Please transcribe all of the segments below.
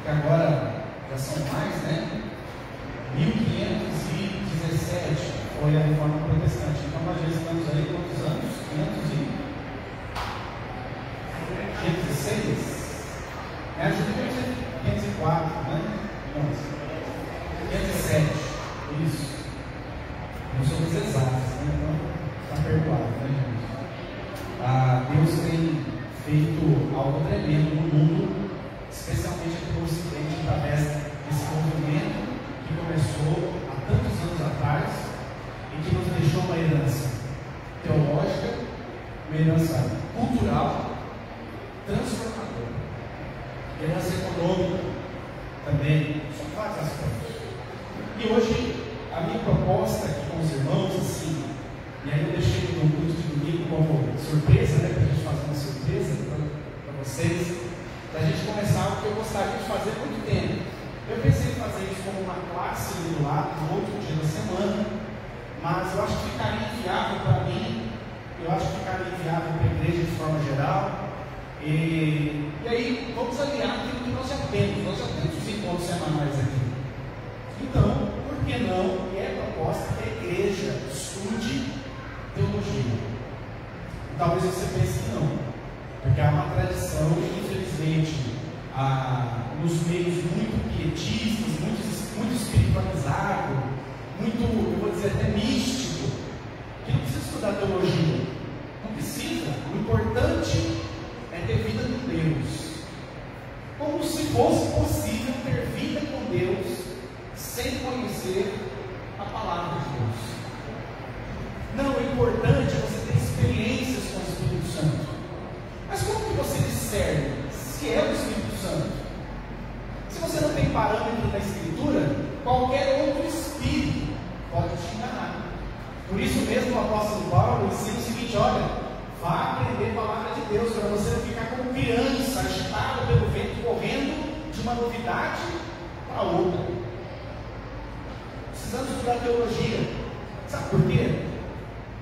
que agora já são mais, né? 1517 foi a reforma protestante. Então nós já estamos aí quantos anos? 516? É a Juventude 504, né? Não, 507, isso. Não somos exatos, né? Então está perdoado, né, gente? Deus tem feito algo tremendo no mundo, especialmente aqui no Ocidente, através desse movimento que começou há tantos anos atrás e que nos deixou uma herança teológica, uma herança cultural, transformadora, herança econômica também, são vários aspectos. E hoje a minha proposta aqui com os irmãos, assim, e aí eu deixei no culto de domingo como surpresa, né, para a gente fazer uma surpresa para vocês, para a gente começar o que eu gostaria de fazer há muito tempo. Eu pensei em fazer isso como uma classe ali do lado, no outro dia da semana, mas eu acho que ficaria inviável para mim, eu acho que ficaria inviável para a igreja de forma geral, e aí vamos aliar aquilo que nós já temos os encontros semanais aqui. Então, por que não? E é a proposta que a igreja estude teologia. Talvez você pense que não, porque há uma tradição, infelizmente, nos meios muito pietistas, muito espiritualizado, muito, eu vou dizer até místico, que não precisa estudar teologia. Não precisa. O importante é ter vida com Deus. Como se fosse possível ter vida com Deus sem conhecer a palavra de Deus. Não, o importante é você ter experiências com o Espírito Santo. Mas como que você discerne se é o Espírito Santo? Se você não tem parâmetro da Escritura, qualquer outro espírito pode te enganar. Por isso mesmo o apóstolo Paulo ensina o seguinte: olha, vá aprender a palavra de Deus, para você não ficar como criança, agitado pelo vento, correndo de uma novidade para outra. Precisamos estudar teologia. Sabe por quê?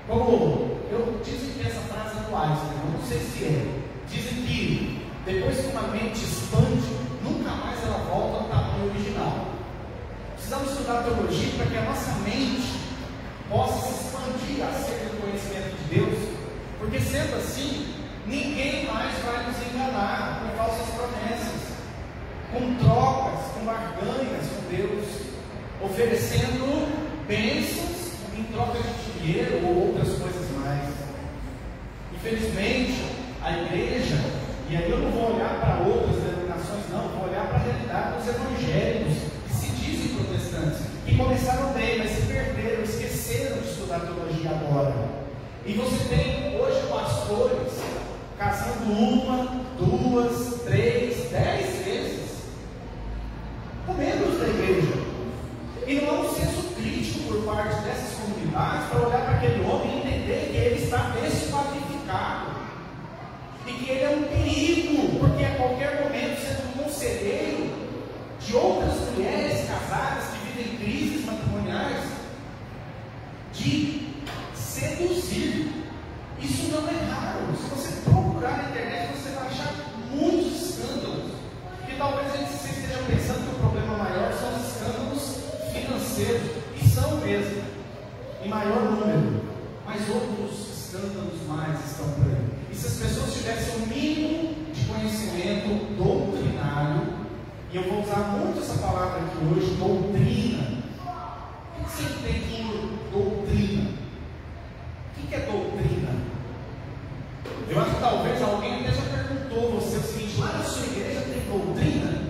Como dizem que essa frase é do Einstein, eu não sei se é. Dizem que depois que uma mente expande, nunca mais ela volta ao tamanho original. Precisamos estudar teologia para que a nossa mente possa se expandir acerca do conhecimento de Deus, porque sendo assim, ninguém mais vai nos enganar com falsas promessas, com trocas, com barganhas com Deus, oferecendo bênçãos em troca de dinheiro ou outras coisas mais. Infelizmente, a igreja, e aí eu não vou olhar para outras denominações, não, vou olhar para a realidade dos evangélicos, que se dizem protestantes, que começaram bem, mas se perderam, esqueceram de estudar teologia agora. E você tem hoje pastores casando 1, 2, 3, 10 vezes, com membros da igreja. E não há um senso crítico por parte dessas comunidades para olhar para aquele homem e entender que ele está desqualificado e que ele é um perigo, porque a qualquer momento, sendo um conselheiro de outras mulheres casadas que vivem crises matrimoniais, de seduzir. Isso não é raro. Se você procurar na internet, você vai achar muitos escândalos. E talvez você esteja pensando que o problema maior são os escândalos financeiros, e são mesmo, em maior número, mas outros escândalos mais estão por aí. E se as pessoas tivessem um mínimo de conhecimento doutrinário, e eu vou usar muito essa palavra aqui hoje, doutrina. O que você entende por doutrina? O que é doutrina? Eu acho que talvez alguém até já perguntou você o seguinte: lá na sua igreja tem doutrina?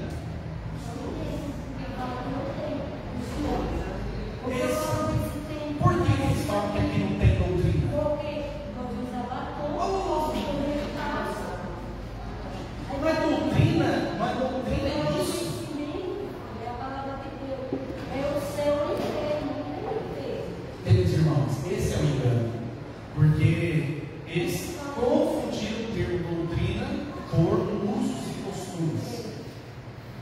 Por que eles falam que aqui não tem doutrina? Não é doutrina, não é doutrina, é isso. Queridos irmãos, esse é o engano, porque eles confundiram o termo doutrina por usos e costumes.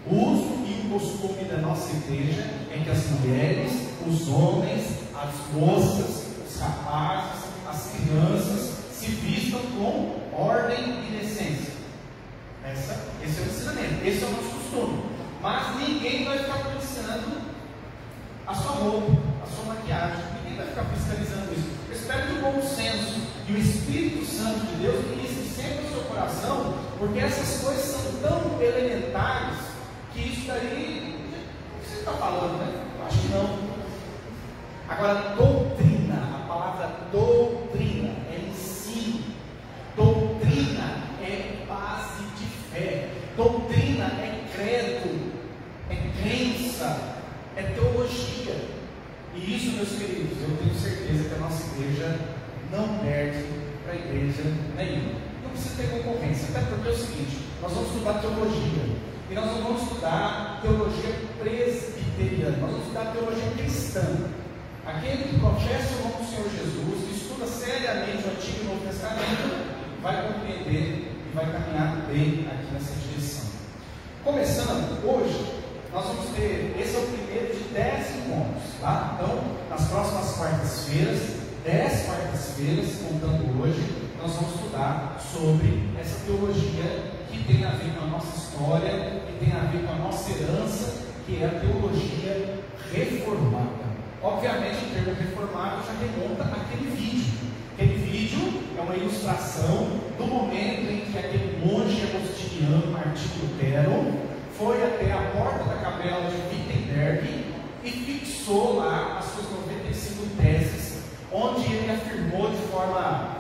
O uso e o costume da nossa igreja é que as mulheres, os homens, as moças, os rapazes, as crianças se vistam com ordem e decência. Esse é o ensinamento, esse é o nosso costume. mas ninguém vai ficar policiando a sua roupa, a sua maquiagem. Ninguém vai ficar fiscalizando isso. Eu espero que o bom senso e o Espírito Santo de Deus ministre sempre o seu coração, porque essas coisas são tão elementares que isso daí, o que você está falando, né? Eu acho que não. Agora, doutrina, a palavra doutrina é ensino, doutrina é base de fé, doutrina é credo, é crença, é teologia. E isso, meus queridos, eu tenho certeza que a nossa igreja não perde para a igreja nenhuma. Não precisa ter concorrência, até porque é o seguinte: nós vamos estudar teologia, e nós não vamos estudar teologia presbiteriana, nós vamos estudar teologia cristã. Aquele que professa o nome do Senhor Jesus, que estuda seriamente o Antigo e o Novo Testamento, vai compreender e vai caminhar bem aqui nessa direção. Começando hoje, nós vamos ter, esse é o primeiro de 10 encontros, tá? Então, nas próximas quartas-feiras, 10 quartas-feiras, contando hoje, nós vamos estudar sobre essa teologia que tem a ver com a nossa história, que tem a ver com a nossa herança, que é a teologia reformada. Obviamente, o termo reformado já remonta àquele vídeo. Aquele vídeo é uma ilustração do momento em que aquele monge agostiniano, Martinho Lutero, foi até a porta da capela de Wittenberg e fixou lá as suas 95 teses, onde ele afirmou de forma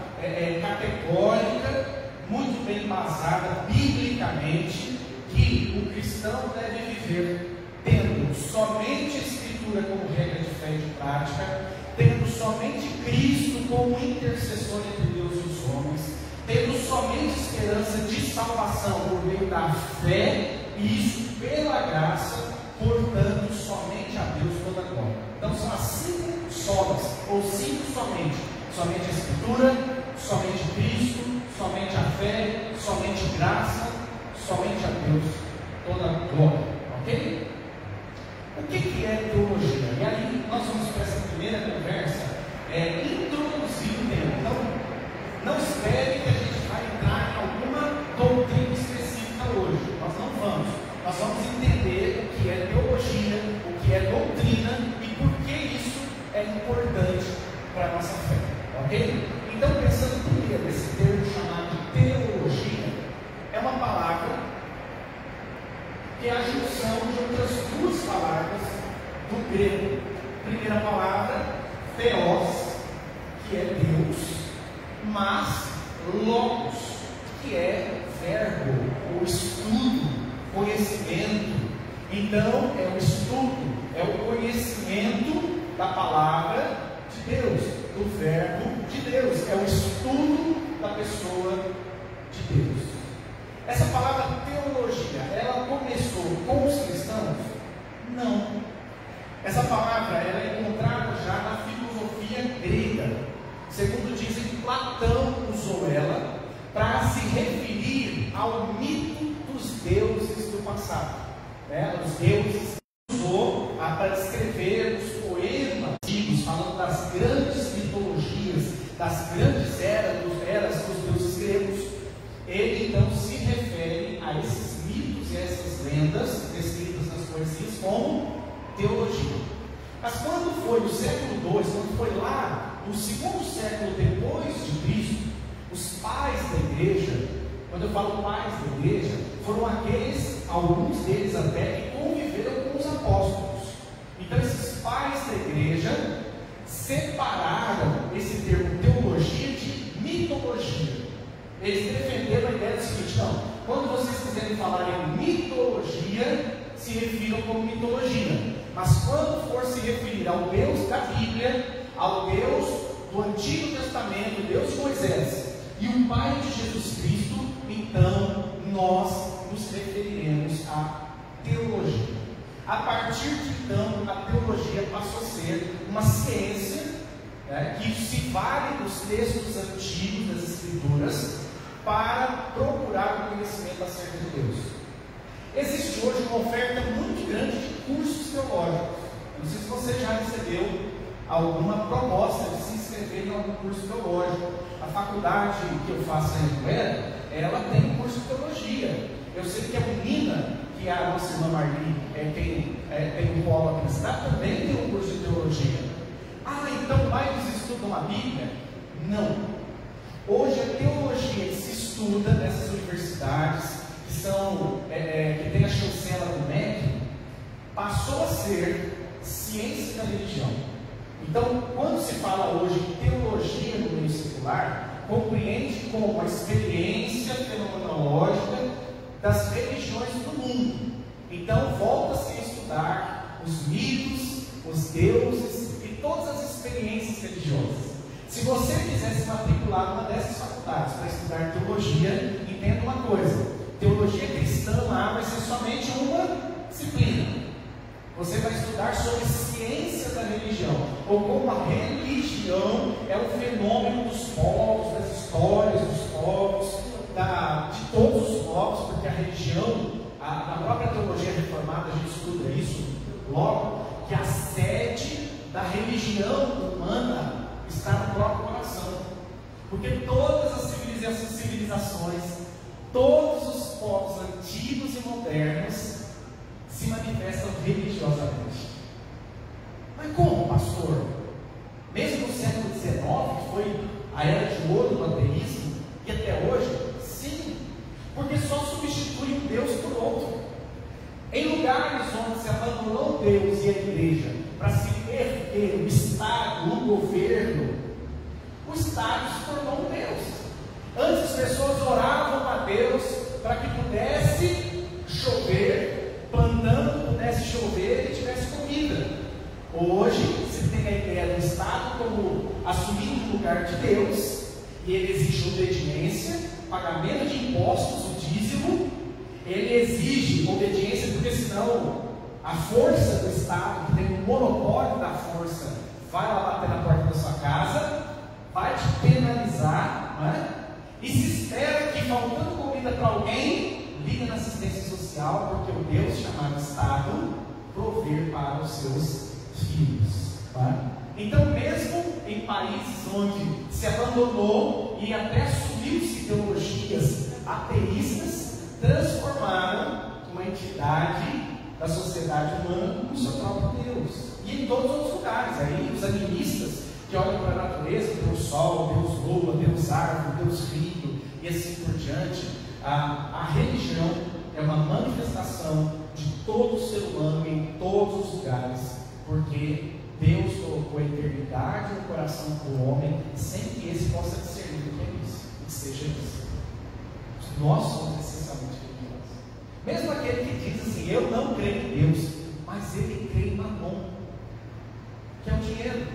categórica, muito bem embasada biblicamente, que o cristão deve viver tendo somente a Escritura como regra de fé e de prática, tendo somente Cristo como intercessor entre Deus e os homens, tendo somente esperança de salvação por meio da fé, e isso pela graça, portanto, somente a Deus toda a glória. Então são as 5 solas, ou 5 somente: somente a Escritura, somente Cristo, somente a fé, somente graça, somente a Deus toda a glória. Ok? O que é teologia? E aí nós vamos para essa primeira conversa introduzir o tema. Então, não espere que a gente vai entrar em alguma doutrina específica hoje. Nós não vamos. Nós vamos entender o que é teologia, o que é doutrina e por que isso é importante para a nossa fé. Ok? Então, pensando primeiro nesse termo chamado teologia, é uma palavra que é a junção de outras 2 palavras do grego. Primeira palavra, theos, que é Deus, mas logos, que é verbo, ou estudo, conhecimento. Então, é o estudo, é o conhecimento da palavra de Deus, do verbo de Deus, é o estudo da pessoa de Deus. Essa palavra teologia, ela começou com os cristãos? Não. Essa palavra ela é encontrada já na filosofia grega. Segundo dizem, Platão usou ela para se referir ao mito dos deuses do passado. Os deuses usou para descrever os poemas antigos, falando das grandes mitologias, das grandes eras dos deuses gregos. Ele então se refere a esses mitos e a essas lendas descritas nas poesias como teologia. Mas quando foi no século II, quando foi lá no 2º século depois de Cristo, os pais da igreja, quando eu falo pais da igreja, foram aqueles, alguns deles até, que conviveram com os apóstolos. Então esses pais da igreja separaram esse termo teologia de mitologia. Eles defenderam a ideia do seguinte: não, quando vocês quiserem falar em mitologia, se refiram como mitologia, mas quando for se referir ao Deus da Bíblia, ao Deus do Antigo Testamento, Deus de Moisés e o Pai de Jesus Cristo, então nós nos referiremos à teologia. A partir de então, a teologia passou a ser uma ciência que se vale dos textos antigos das Escrituras para procurar o conhecimento acerca de Deus. Existe hoje uma oferta muito grande de cursos teológicos. Não sei se você já recebeu alguma proposta de se inscrever em algum curso teológico. A faculdade que eu faço em Anguera, ela tem curso de teologia. Eu sei que a menina, que é a nossa irmã Marli quem tem um polo aqui na cidade também tem um curso de teologia. Ah, então mais estudam a Bíblia? Não. Hoje a teologia que se estuda nessas universidades, que tem a chancela do MEC, passou a ser ciência da religião. Então, quando se fala hoje em teologia no meio secular, compreende como a experiência fenomenológica das religiões do mundo. Então, volta-se a estudar os mitos, os deuses e todas as experiências religiosas. Se você quiser se matricular numa dessas faculdades para estudar teologia, entenda uma coisa: teologia cristã lá vai ser somente uma disciplina. Você vai estudar sobre ciência da religião, ou como a religião é um fenômeno dos povos, das histórias dos povos, de todos os povos, porque a religião, na própria teologia reformada, a gente estuda isso logo, que a sede da religião humana está no próprio coração. Porque todas as civilizações, todos os povos antigos e modernos se manifestam religiosamente. Mas como, pastor? Mesmo no século XIX, que foi a era de ouro do ateísmo, e até hoje, sim, porque só substitui um Deus por outro. Em lugares onde se abandonou Deus e a igreja para se erguer o Estado, o governo, o Estado se tornou um Deus. Antes as pessoas oravam a Deus para que pudesse chover, plantando, pudesse chover e tivesse comida. Hoje se tem a ideia do Estado como assumindo o lugar de Deus, e ele exige obediência, pagamento de impostos, o dízimo. Ele exige obediência, porque senão a força do Estado, que tem o monopólio da força, vai lá bater na porta da sua casa, vai te penalizar, não é? E se espera que, faltando comida para alguém, liga na assistência social, porque o Deus chamado Estado prover para os seus filhos. Tá? Então, mesmo em países onde se abandonou e até assumiu-se ideologias ateístas, transformaram uma entidade da sociedade humana no seu próprio Deus. E em todos os outros lugares, aí os animistas que olham para a natureza, Deus Sol, Deus Lua, Deus Árvore, Deus Rio e assim por diante. A religião é uma manifestação de todo o ser humano em todos os lugares, porque Deus colocou a eternidade no coração do homem sem que esse possa discernir o que é isso, o que seja isso. Nós somos essencialmente religiosos. Mesmo aquele que diz assim: eu não creio em Deus, mas ele crê em Mamon, que é o dinheiro.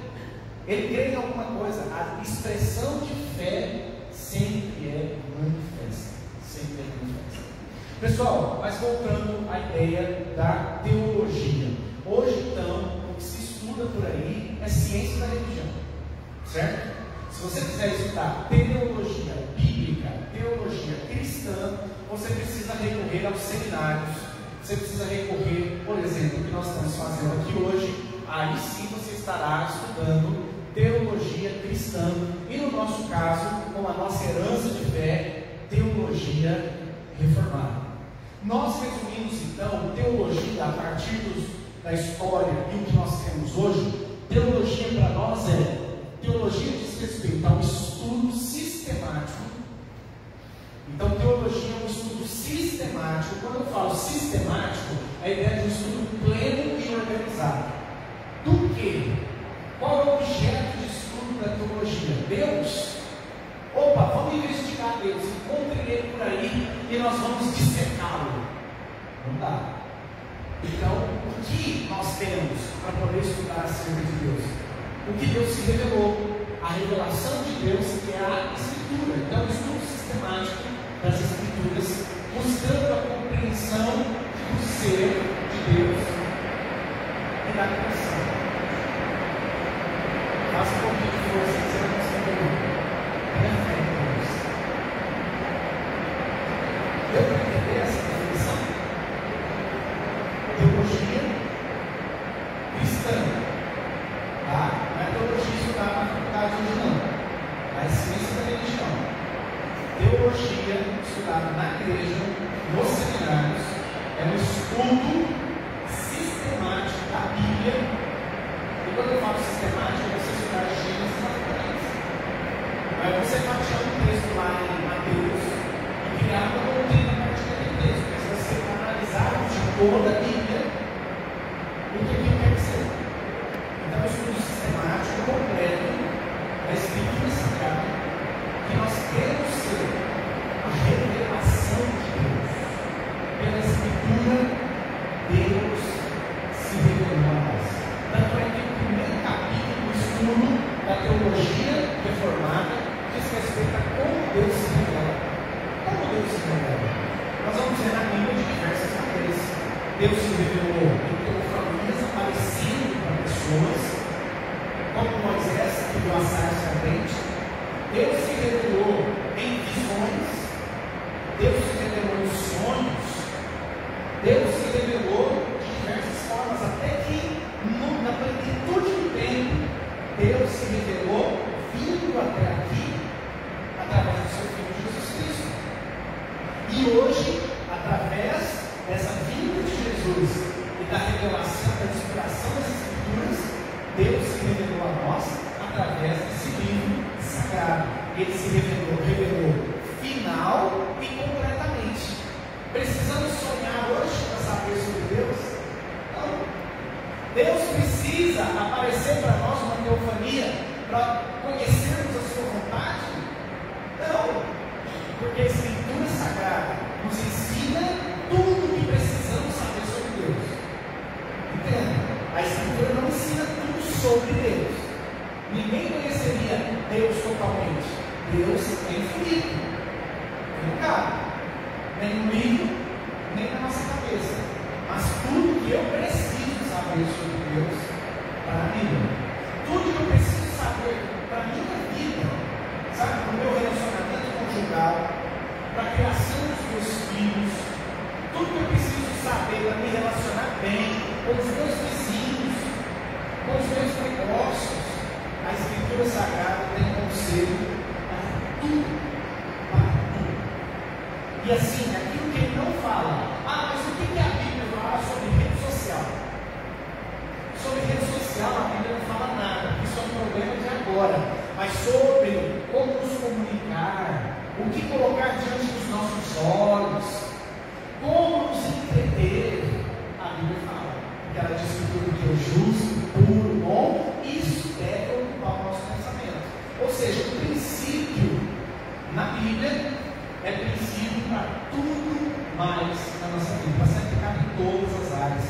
Ele crê em alguma coisa. A expressão de fé sempre é manifesta. Sempre é manifesta. Pessoal, mas voltando à ideia da teologia. Hoje, então, o que se estuda por aí é ciência da religião. Certo? Se você quiser estudar teologia bíblica, teologia cristã, você precisa recorrer aos seminários. Você precisa recorrer, por exemplo, o que nós estamos fazendo aqui hoje. Aí sim você estará estudando teologia cristã, e no nosso caso, com a nossa herança de fé, teologia reformada. Nós resumimos então teologia a partir da história e o que nós temos hoje. Teologia para nós teologia diz respeito ao estudo sistemático. Então teologia é um estudo sistemático. Quando eu falo sistemático, a ideia de um estudo pleno e organizado. Do que? Qual é o objeto de estudo da teologia? Deus? Opa, vamos investigar Deus, encontre Ele por aí e nós vamos dissecá-lo. Não dá. Então, o que nós temos para poder estudar acerca de Deus? O que Deus se revelou, a revelação de Deus, que é a Escritura. Então, o estudo sistemático das Escrituras, buscando a compreensão do ser de Deus e da criação. Faça um pouquinho de força, você não consegue. Deu para entender essa definição? Teologia cristã. Tá? Não é teologia estudada na faculdade hoje, não. É ciência da religião. Teologia estudada na igreja, nos seminários, é um estudo toda a Bíblia o que aquilo quer dizer. Então, o estudo sistemático completo da Escritura Sagrada, que nós queremos ser a revelação de Deus. Pela Escritura, Deus se revelou a nós. Tanto é que o primeiro capítulo do estudo da teologia reformada diz respeito a como Deus se revela. Como Deus se revela? Nós vamos ver na Bíblia de diversas maneiras. Deus se revelou em teofanias, aparecendo para pessoas, como Moisés, que viu a sarça ardente. Deus se revelou em visões. Deus se revelou em sonhos. Deus se revelou de diversas formas, até que na plenitude do tempo, Deus se revelou vindo até aqui através do seu Filho Jesus Cristo. E hoje, através dessa vinda de Jesus e da revelação, da inspiração das Escrituras, Deus se revelou a nós através desse livro sagrado. Ele se revelou final e completamente. Precisamos sonhar hoje para saber sobre Deus? Não. Deus precisa aparecer para nós uma teofania para conhecermos a sua vontade? Não. Porque a Escritura Sagrada nos ensina tudo o que precisamos saber sobre Deus. Entenda? A Escritura não ensina tudo sobre Deus. Ninguém conheceria Deus totalmente. Deus é infinito. Não cabe. Nem no livro, nem na nossa cabeça. Mas tudo que eu preciso saber sobre Deus está na Bíblia. Tudo que eu preciso saber para a minha vida, sabe, para o meu relacionamento conjugal, para a criação dos meus filhos, tudo que eu preciso saber para me relacionar bem com os meus vizinhos, com os meus negócios, a Escritura Sagrada tem conselho para tudo. E assim, aquilo que ele não fala, mas o que a Bíblia fala sobre rede social? Sobre rede social a Bíblia não fala nada, isso é um problema de agora. Mas sobre como nos comunicar, o que colocar diante dos nossos olhos, como nos entreter, a Bíblia fala. Porque ela diz que tudo que é justo, puro, bom, isso deve ocupar o nosso pensamento. Ou seja, o princípio na Bíblia é princípio para tudo mais na nossa vida, para ser aplicado em todas as áreas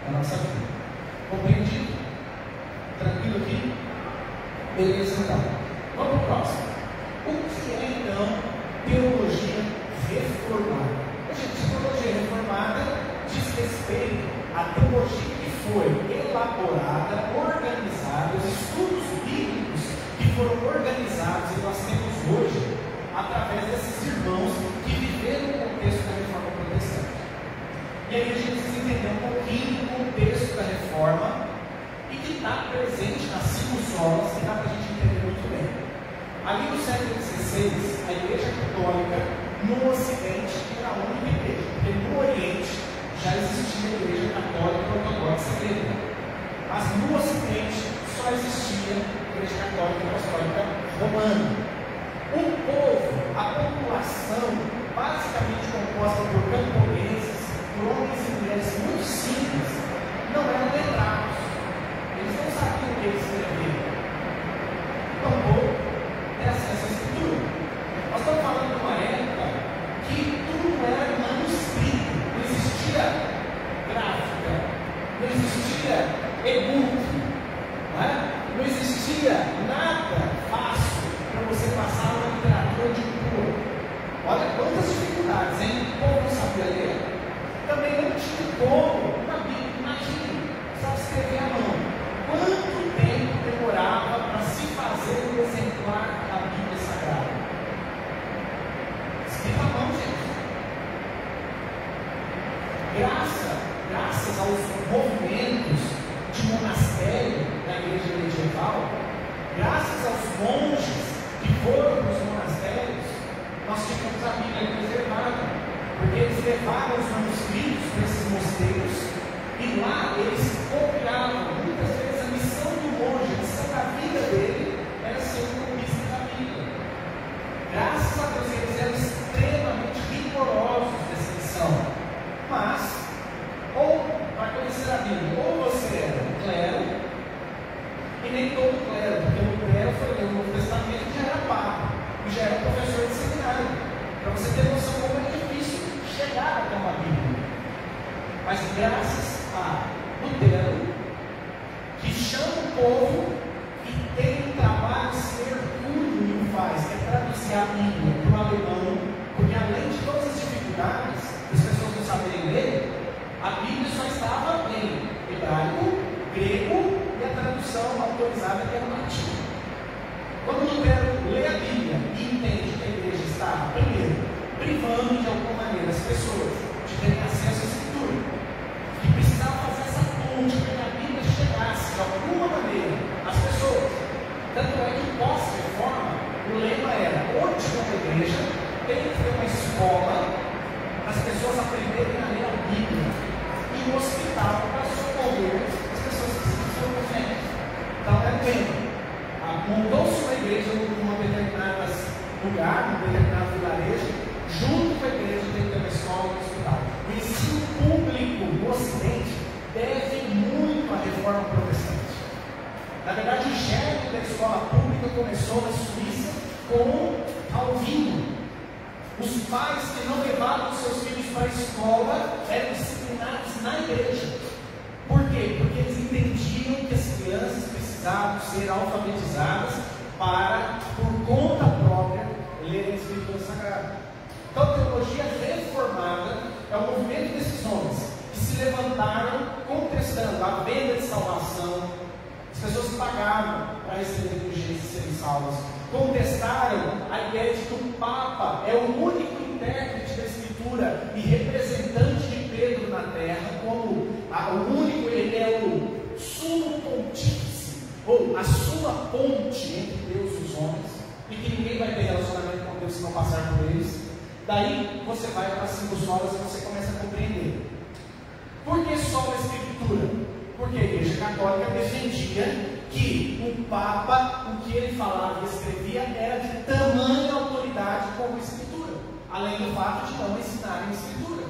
da nossa vida. Compreendido? Tranquilo aqui? Beleza, então. Vamos para o próximo. O que é, então, teologia reformada? Gente, teologia reformada diz respeito à teologia que foi elaborada, organizada, os estudos bíblicos que foram organizados e nós temos hoje através desses irmãos que viveram no contexto da reforma protestante. E aí a gente precisa entender um pouquinho do contexto da reforma e que está presente nas cinco solas, que dá para a gente entender muito bem. Ali no século XVI, a Igreja Católica no Ocidente era a única igreja, porque no Oriente já existia a Igreja Católica Ortodoxa Grega, mas no Ocidente só existia a Igreja Católica Apostólica Romana. O povo, a população, basicamente composta por camponeses, por homens e mulheres muito simples, não eram letrados. Eles não sabiam o que eles escreviam. Tampouco ter acesso à Escritura. Nós estamos falando de uma época que tudo era manuscrito, não existia gráfica, não existia e-book, não existia nada fácil para você passar uma literatura de cor. Olha quantas dificuldades, hein? O povo não sabia ler. Também não tinha como uma Bíblia. Imagine, só escrever à mão. Quanto tempo demorava para se fazer um exemplar da Bíblia Sagrada? Escrita à mão, gente. Graças aos movimentos de monastério da igreja medieval, graças aos monges que foram para os monastérios, nós tínhamos a Bíblia preservada, porque eles levavam os manuscritos para esses mosteiros e lá eles copiavam. Muitas vezes a missão do monge, a missão da vida dele era ser um copista da Bíblia. Graças a Deus eles eram extremamente rigorosos nessa missão, mas Mas graças a Lutero, que chama o povo e tem um trabalho hercúleo e faz, que é traduzir a Bíblia para o alemão, porque além de todas as dificuldades, as pessoas não saberem ler, a Bíblia só estava em hebraico, grego e a tradução autorizada que era o latim. Quando Lutero lê a Bíblia e entende que a igreja está, primeiro, privando de alguma maneira as pessoas de terem acesso à Escritura, que precisava fazer essa ponte para que a Bíblia chegasse de alguma maneira às pessoas. Tanto é que pós-reforma, o lema era: onde uma igreja tem que ter uma escola para as pessoas aprenderem a ler a Bíblia, e um hospital para socorrer as pessoas que precisam de fé. Então, é bem. Montou-se uma igreja em um determinado lugar, num determinado vilarejo, junto com a igreja tem que ter uma escola e um hospital. O ensino público no Ocidente deve muito à reforma protestante. Na verdade, o germe da escola pública começou na Suíça com Calvino. Os pais que não levavam seus filhos para a escola eram disciplinados na igreja. Por quê? Porque eles entendiam que as crianças precisavam ser alfabetizadas para, por conta própria, lerem a Escritura Sagrada. Então, a teologia reformada é o movimento desses homens que se levantaram contestando a venda de salvação. As pessoas pagavam para receber indulgência e serem salvas. Contestaram a ideia de que o Papa é o único intérprete da Escritura e representante de Pedro na terra, como o único, ele é o sumo pontífice, ou a sua ponte entre Deus e os homens, e que ninguém vai ter relacionamento com Deus se não passar por eles. Daí você vai para as 5 solas e você começa a compreender. Por que só a Escritura? Porque a Igreja Católica defendia que o Papa, o que ele falava e escrevia, era de tamanha autoridade como a Escritura, além do fato de não ensinarem a Escritura.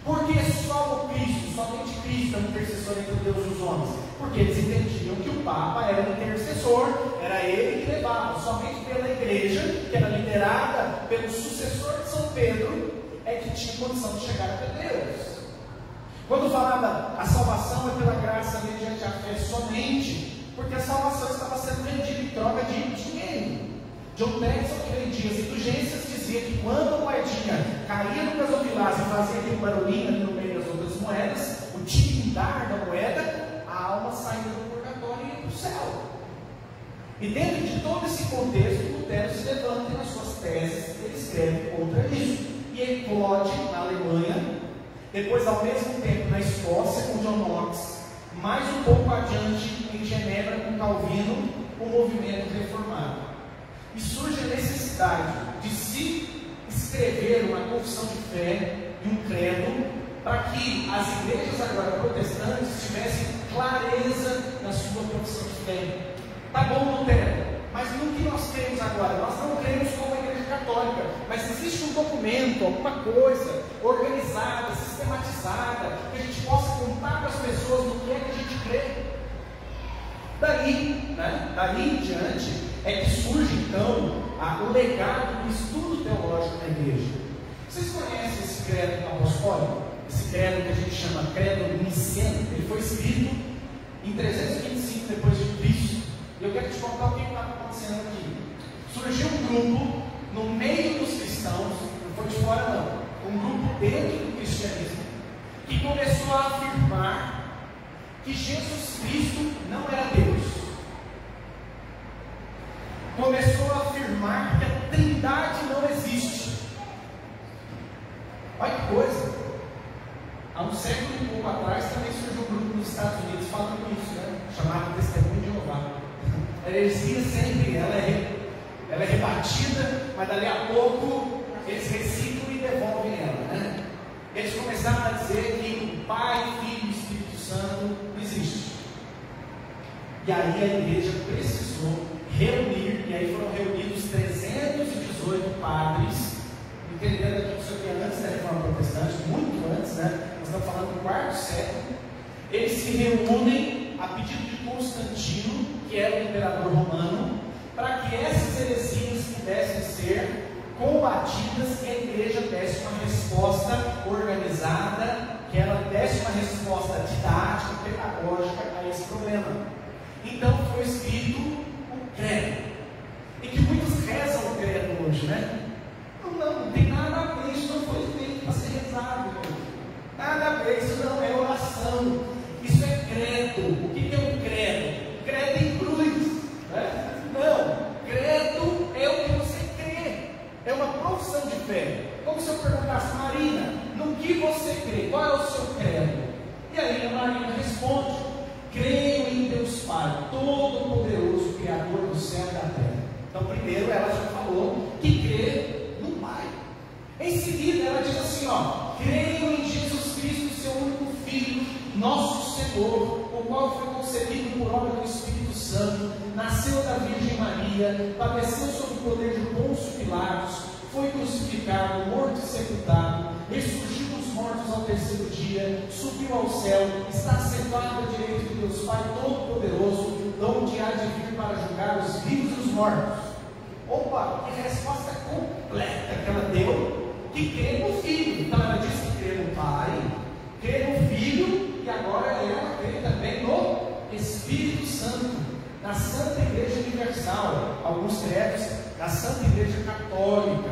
Porque só o Cristo, somente Cristo é um intercessor entre Deus e os homens? Porque eles entendiam que o Papa era um intercessor, era ele que levava, somente pela igreja, que era liderada pelo sucessor de São Pedro, é que tinha condição de chegar até Deus. Quando falava a salvação é pela graça mediante a fé somente, porque a salvação estava sendo vendida em troca de dinheiro. John Texel, que vendia as indulgências, dizia que quando a moedinha caía no gasofilaço e fazia aquele barulhinho ali no meio das outras moedas, o tindar da moeda, a alma saía do purgatório e ia para o céu. E dentro de todo esse contexto, Lutero se levanta e nas suas teses ele escreve contra isso. E eclode na Alemanha, depois ao mesmo tempo na Escócia com John Knox, mais um pouco adiante em Genebra com Calvino, o movimento reformado. E surge a necessidade de se escrever uma confissão de fé e um credo, para que as igrejas agora protestantes tivessem clareza na sua profissão de fé. Tá bom, Lutero, mas no que nós cremos agora? Nós não cremos como a Igreja Católica, mas existe um documento, alguma coisa organizada, sistematizada, que a gente possa contar para as pessoas no que é que a gente crê. Daí em diante é que surge então o legado do estudo teológico da igreja. Vocês conhecem esse credo apostólico? Esse credo que a gente chama credo niceno? Ele foi escrito em 325 depois de Cristo. E eu quero te contar o que está acontecendo aqui. Surgiu um grupo no meio dos cristãos, não foi de fora não, um grupo dentro do cristianismo, que começou a afirmar que Jesus Cristo não era Deus. Começou a afirmar que a Trindade não existe. Olha que coisa. Há um século e pouco atrás também surgiu um grupo nos Estados Unidos falando isso, chamado Testemunho de Jeová. A heresia sempre, ela é rebatida, mas dali a pouco eles reciclam e devolvem ela, Eles começaram a dizer que o Pai, Filho e Espírito Santo não existe. E aí a igreja precisou reunir, e aí foram reunidos 318 padres, entendendo que isso aqui é antes da Reforma Protestante, muito antes, nós estamos falando do quarto século. Eles se reúnem a pedido de Constantino, que era o imperador romano, para que essas heresias pudessem ser combatidas e a igreja desse uma resposta organizada, que ela desse problema. Então foi escrito o credo. E que muitos rezam o credo hoje, né? Não tem nada a ver, isso não foi feito para ser rezado. Nada a ver, isso não é oração. Isso é credo. O que é um credo? Credo em cruz. Né? Não, credo é o que você crê. É uma profissão de fé. Como se eu perguntasse, Marina, no que você crê? Qual é o seu credo? E aí a Marina responde: creio em Deus Pai, Todo-Poderoso, Criador do céu e da terra. Então primeiro ela já falou que crê no Pai. Em seguida ela diz assim, creio em Jesus Cristo, seu único Filho, nosso Senhor, o qual foi concebido por obra do Espírito Santo, nasceu da Virgem Maria, padeceu sob o poder de Pôncio Pilatos, foi crucificado, morto e sepultado, ressurgiu dos mortos ao terceiro dia, subiu ao céu, está sentado à direita de Deus Pai Todo-Poderoso, de onde há de vir para julgar os vivos e os mortos. Opa, que resposta completa que ela deu, que crê no Filho. Então ela disse que crê no Pai, crê no Filho, e agora ela crê também no Espírito Santo, na Santa Igreja Universal. Alguns credos da Santa Igreja Católica.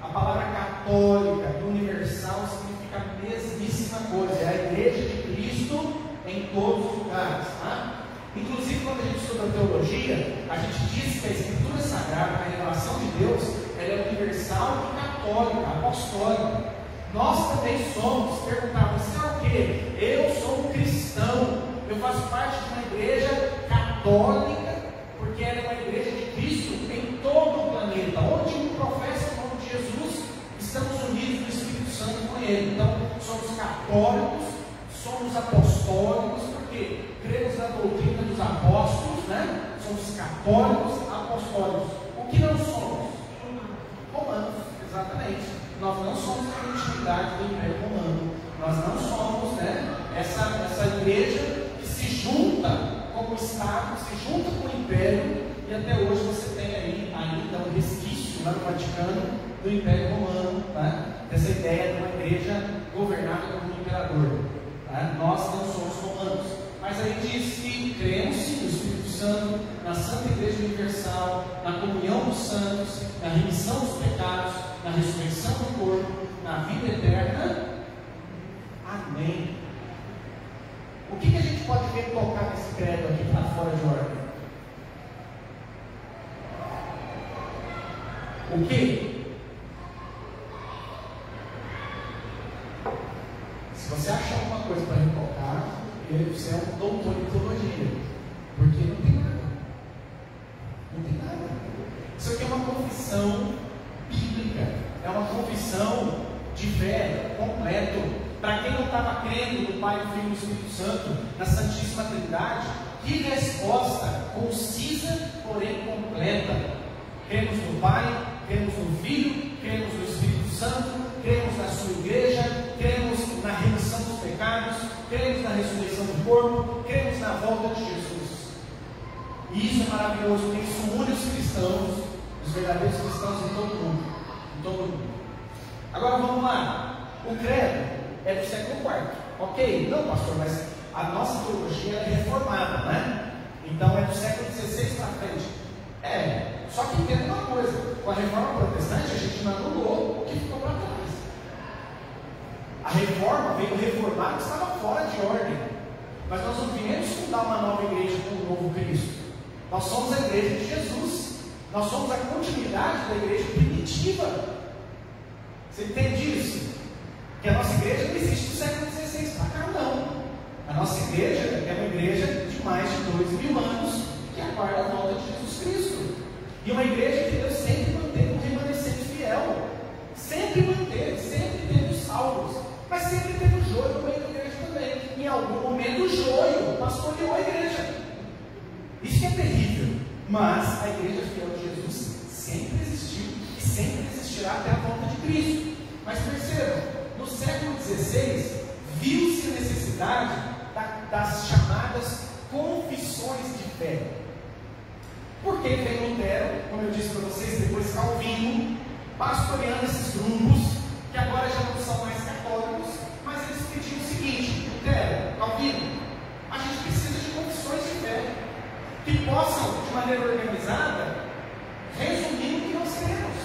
A palavra católica e universal significa a mesmíssima coisa, é a Igreja de Cristo em todos os lugares, tá? Inclusive, quando a gente estuda teologia, a gente diz que a Escritura Sagrada, a revelação de Deus, ela é universal e católica, apostólica. Nós também somos. Perguntava, você é o quê? Eu sou um cristão, eu faço parte de uma igreja católica, porque ela é uma igreja de Cristo em todo o planeta. Onde um professa o nome de Jesus, estamos unidos no Espírito Santo com ele. Então, somos católicos, somos apostólicos, porque cremos na doutrina dos apóstolos, né? Somos católicos apostólicos. O que não somos? Romanos, exatamente. Nós não somos a continuidade do Império Romano. Nós não somos, né, essa igreja que se junta como Estado, se junta com o Império, e até hoje você tem aí ainda um resquício lá no Vaticano do Império Romano, né? Dessa ideia de uma igreja governada por um imperador. Né? Nós não somos romanos. Mas aí diz que cremos sim no Espírito Santo, na Santa Igreja Universal, na comunhão dos santos, na remissão dos pecados, na ressurreição do corpo, na vida eterna. Amém. O que a gente pode ver colocar nesse credo aqui para fora de ordem? O que? Se você achar alguma coisa para colocar, você é um doutor em teologia, porque não tem nada. Não tem nada. Isso aqui é uma confissão bíblica, é uma confissão de fé completo. Para quem não estava crendo no Pai, no Filho e no Espírito Santo, na Santíssima Trindade, que resposta concisa, porém completa. Cremos no Pai, cremos no Filho, cremos no Espírito Santo, cremos na sua igreja, cremos na remissão dos pecados, cremos na ressurreição do corpo, cremos na volta de Jesus. E isso é maravilhoso, porque isso une os cristãos, os verdadeiros cristãos em todo mundo. Em todo mundo. Agora vamos lá. O credo é do século IV. Ok? Não, pastor, mas a nossa teologia é reformada, né? Então é do século XVI para frente. Só que entenda uma coisa: com a reforma protestante a gente não anulou o que ficou para trás. A reforma veio reformar o que estava fora de ordem. Mas nós não viemos fundar uma nova igreja com um novo Cristo. Nós somos a igreja de Jesus. Nós somos a continuidade da igreja primitiva. Você entende isso? Que a nossa igreja não existe do século XVI para cá, não. A nossa igreja é uma igreja de mais de 2.000 anos que aguarda a volta de Jesus Cristo. E uma igreja que Deus sempre manteve um remanescente fiel. Sempre manteve, sempre teve os salvos. Mas sempre teve o joio no meio da igreja também. Em algum momento o joio pastoreou a igreja. Isso que é terrível. Mas a igreja fiel de Jesus sempre existiu e sempre existirá até a volta de Cristo. Mas percebam, no século XVI viu-se a necessidade das chamadas confissões de fé. Porque vem Lutero, como eu disse para vocês, depois Calvino, pastoreando esses grupos, que agora já não são mais católicos, mas eles pediam o seguinte: Lutero, Calvino, a gente precisa de confissões que possam, de maneira organizada, resumir o que nós queremos.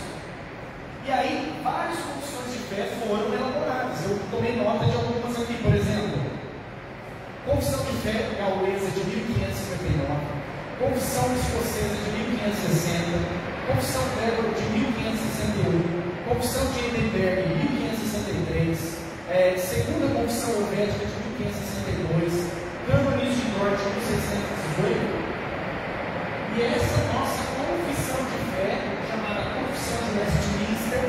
E aí, várias confissões de fé foram elaboradas. Eu tomei nota de algumas aqui, por exemplo, Confissão de Fé Gauesa de 1559, Confissão Escocesa de 1560, Confissão Trevor de 1561, Confissão de Edinburgh de 1563, Segunda Confissão Helvética de 1562, Cânones de Norte de 1618. E essa nossa confissão de fé, chamada Confissão de Westminster,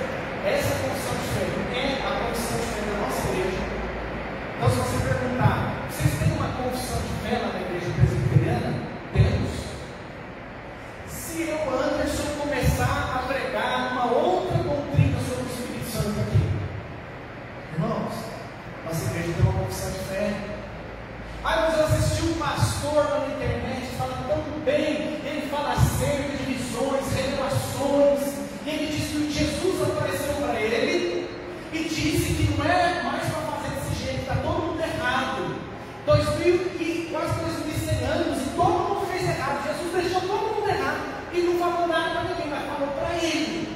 essa confissão de fé é a confissão de fé da nossa igreja. Então, se você perguntar, vocês têm uma confissão de fé lá na igreja presbiteriana? Temos. Se eu, Anderson, começar a pregar uma outra doutrina sobre o Espírito Santo aqui, irmãos, nossa igreja tem uma confissão de fé. Mas eu assisti um pastor na internet falando tão bem, ele fala acerca de visões, revelações, e ele diz que Jesus apareceu para ele e disse que não é mais para fazer desse jeito, está todo mundo errado. 2000 e quase 2100 anos e todo mundo fez errado. Jesus deixou todo mundo errado e não falou nada para ninguém, mas falou para ele.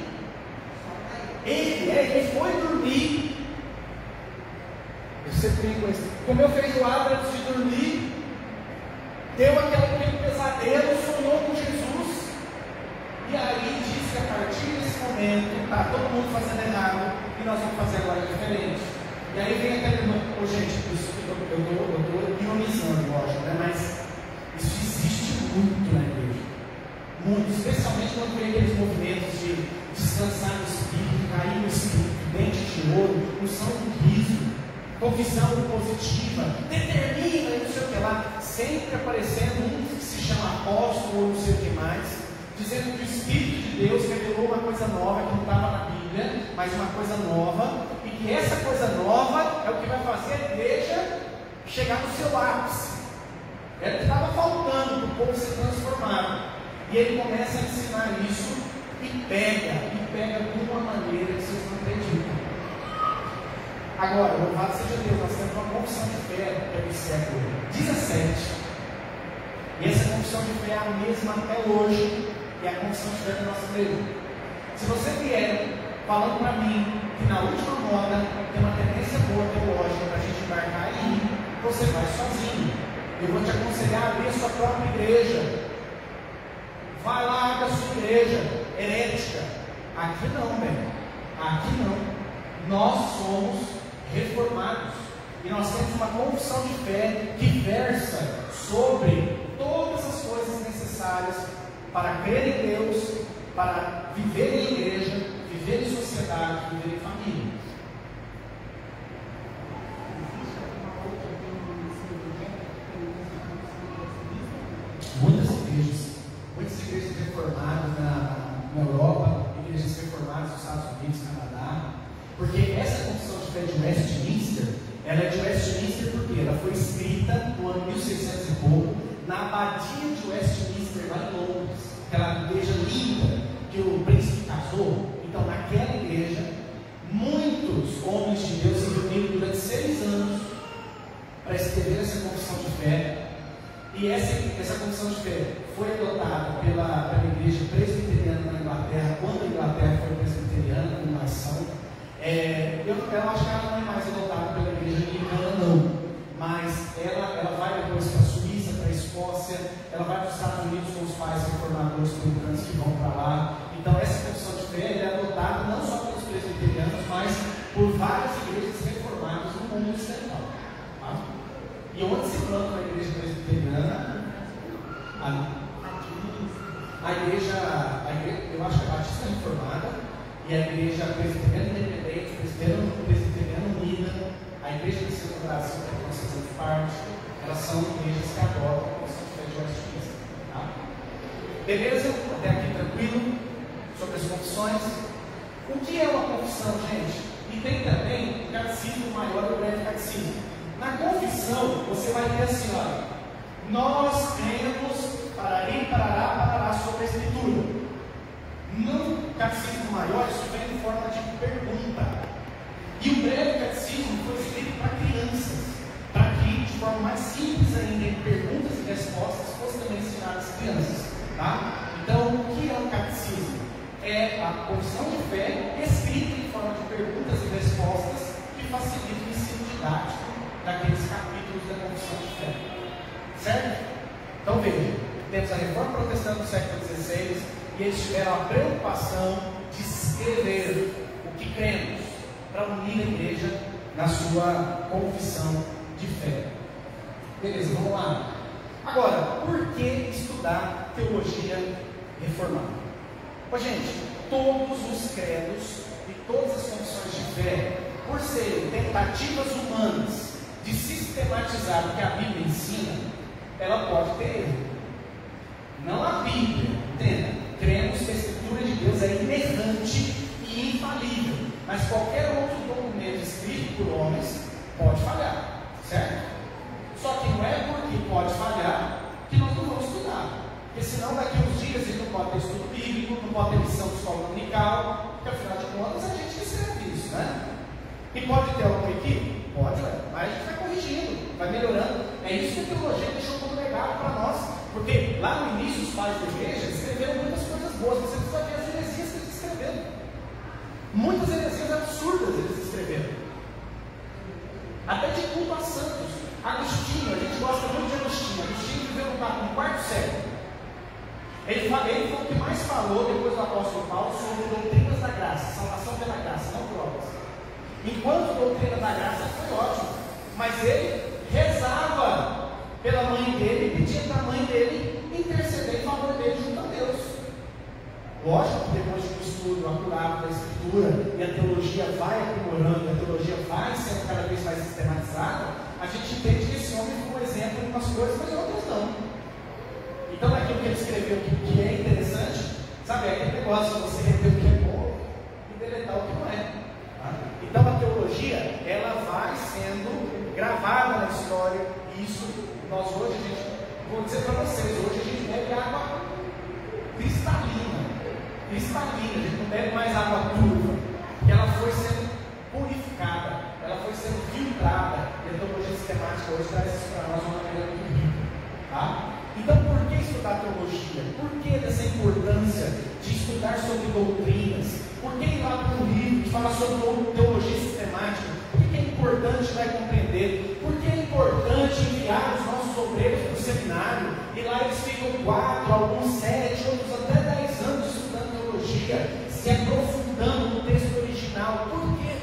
Ele foi dormir. Eu sempre brinco com isso. Comeu feijoada antes de dormir, deu aquele pesadelo, sonhou com Jesus, e aí disse que a partir desse momento está todo mundo fazendo errado e nós vamos fazer agora diferente. E aí vem aquele irmão, gente, eu estou ironizando, lógico, né? Mas isso existe muito na igreja, muito, especialmente quando vem aqueles movimentos de descansar no Espírito, cair no Espírito, dente de ouro, unção do riso, confissão positiva, determina e não sei o que lá, sempre aparecendo um que se chama apóstolo ou não sei o que mais, dizendo que o Espírito de Deus revelou uma coisa nova que não estava na Bíblia, mas uma coisa nova, e que essa coisa nova é o que vai fazer a igreja chegar no seu ápice. Era o que estava faltando para o povo ser transformado. E ele começa a ensinar isso e pega de uma maneira que vocês não acreditam. Agora, louvado seja Deus, nós temos uma confissão de fé que é do século XVII. E essa confissão de fé é a mesma até hoje, que é a confissão de fé da nossa igreja. Se você vier falando para mim que na última moda tem uma tendência boa teológica para a gente embarcar aí, você vai sozinho. Eu vou te aconselhar a abrir a sua própria igreja. Vai lá, abre a sua igreja herética. Aqui não, velho. Aqui não. Nós somos reformados e nós temos uma confissão de fé que versa sobre todas as coisas necessárias para crer em Deus, para viver em igreja, viver em sociedade, viver em família. Muitas igrejas reformadas na Europa, igrejas reformadas nos Estados Unidos, Canadá. Porque essa confissão de fé de Westminster, ela é de Westminster porque ela foi escrita no ano 1600 e pouco, na abadia de Westminster, lá em Londres, aquela igreja linda que o príncipe casou. Então, naquela igreja, muitos homens de Deus se reuniram durante 6 anos para escrever essa confissão de fé. E essa confissão de fé foi adotada pela igreja presbiteriana na Inglaterra, quando a Inglaterra foi presbiteriana, como nação. Eu acho que ela não é mais adotada pela igreja anglicana, não, mas ela vai depois para a Suíça, para a Escócia, ela vai para os Estados Unidos com os pais reformadores puritanos que vão para lá. Então essa confissão de fé é adotada não só pelos presbiterianos, mas por várias igrejas reformadas no mundo ocidental. Tá? E onde se planta a igreja presbiteriana? A igreja, eu acho que a Batista é reformada, e a igreja presbiteriana independente, presbiteriana unida, a igreja do Centro do Brasil, que nós fazemos parte, elas são igrejas que adotam a confissão de fé de Westminster. Tá? Beleza? Até aqui tranquilo sobre as confissões. O que é uma confissão, gente? E tem também o catecismo maior do breve catecismo. Na confissão, você vai ter assim, ó, nós cremos, parará sobre a Escritura. No catecismo maior, isso vem em forma de pergunta. E o breve catecismo foi escrito para crianças, para que, de forma mais simples ainda, em perguntas e respostas, fosse também ensinado a crianças, tá? Então, o que é o catecismo? É a confissão de fé escrita em forma de perguntas e respostas que facilita o ensino didático daqueles capítulos da confissão de fé, certo? Então veja, temos a Reforma Protestante do século XVI e eles tiveram a preocupação de escrever o que cremos para unir a igreja na sua confissão de fé. Beleza, vamos lá. Agora, por que estudar teologia reformada? Ô, gente, todos os credos e todas as confissões de fé, por serem tentativas humanas de sistematizar o que a Bíblia ensina, ela pode ter erro. Não a Bíblia, entenda? Cremos que a Escritura de Deus é inerrante e infalível, mas qualquer outro documento escrito por homens pode falhar, certo? Só que não é porque pode falhar que nós não vamos estudar, porque senão daqui a uns dias a gente não pode ter estudo bíblico, não pode ter missão de escola dominical, porque afinal de contas a gente escreve isso, né? E pode ter alguma equipe? Pode, mas a gente vai corrigindo, vai melhorando. É isso que a teologia deixou como legado para nós, porque lá no início os pais da igreja escreveram muitas coisas boas, você precisa ver as heresias que eles escreveram. Muitas heresias absurdas eles escreveram, até de culto a santos. Agostinho, a gente gosta muito de Agostinho. Agostinho viveu no quarto século. Ele foi o que mais falou depois do apóstolo Paulo sobre doutrinas da graça, salvação pela graça, não por obras. Enquanto doutrina da graça foi ótimo, mas ele rezava pela mãe dele e pedia para a mãe dele interceder em favor dele junto a Deus. Lógico que depois de um estudo acurado da Escritura e a teologia vai aprimorando, a teologia vai sendo cada vez mais sistematizada, a gente entende que esse homem foi um exemplo em umas coisas, mas em outras não. Então aquilo que ele escreveu que é interessante, sabe, é aquele negócio de você reter o que é bom e deletar o que não é. Tá? Então a teologia, ela vai sendo gravada na história, e isso nós hoje, gente, vou dizer para vocês, hoje a gente bebe água cristalina, a gente não bebe mais água turva, porque ela foi sendo purificada, ela foi sendo filtrada, e a teologia sistemática hoje traz isso para nós de uma maneira muito rica, tá? Então, por que estudar teologia? Por que dessa importância de estudar sobre doutrinas? Por que ir lá para um livro que fala sobre teologia sistemática? Por que é importante vai compreender? Por que é importante enviar os nossos obreiros para o seminário? E lá eles ficam 4, alguns 7, outros até 10 anos estudando teologia, se aprofundando no texto original. Por quê?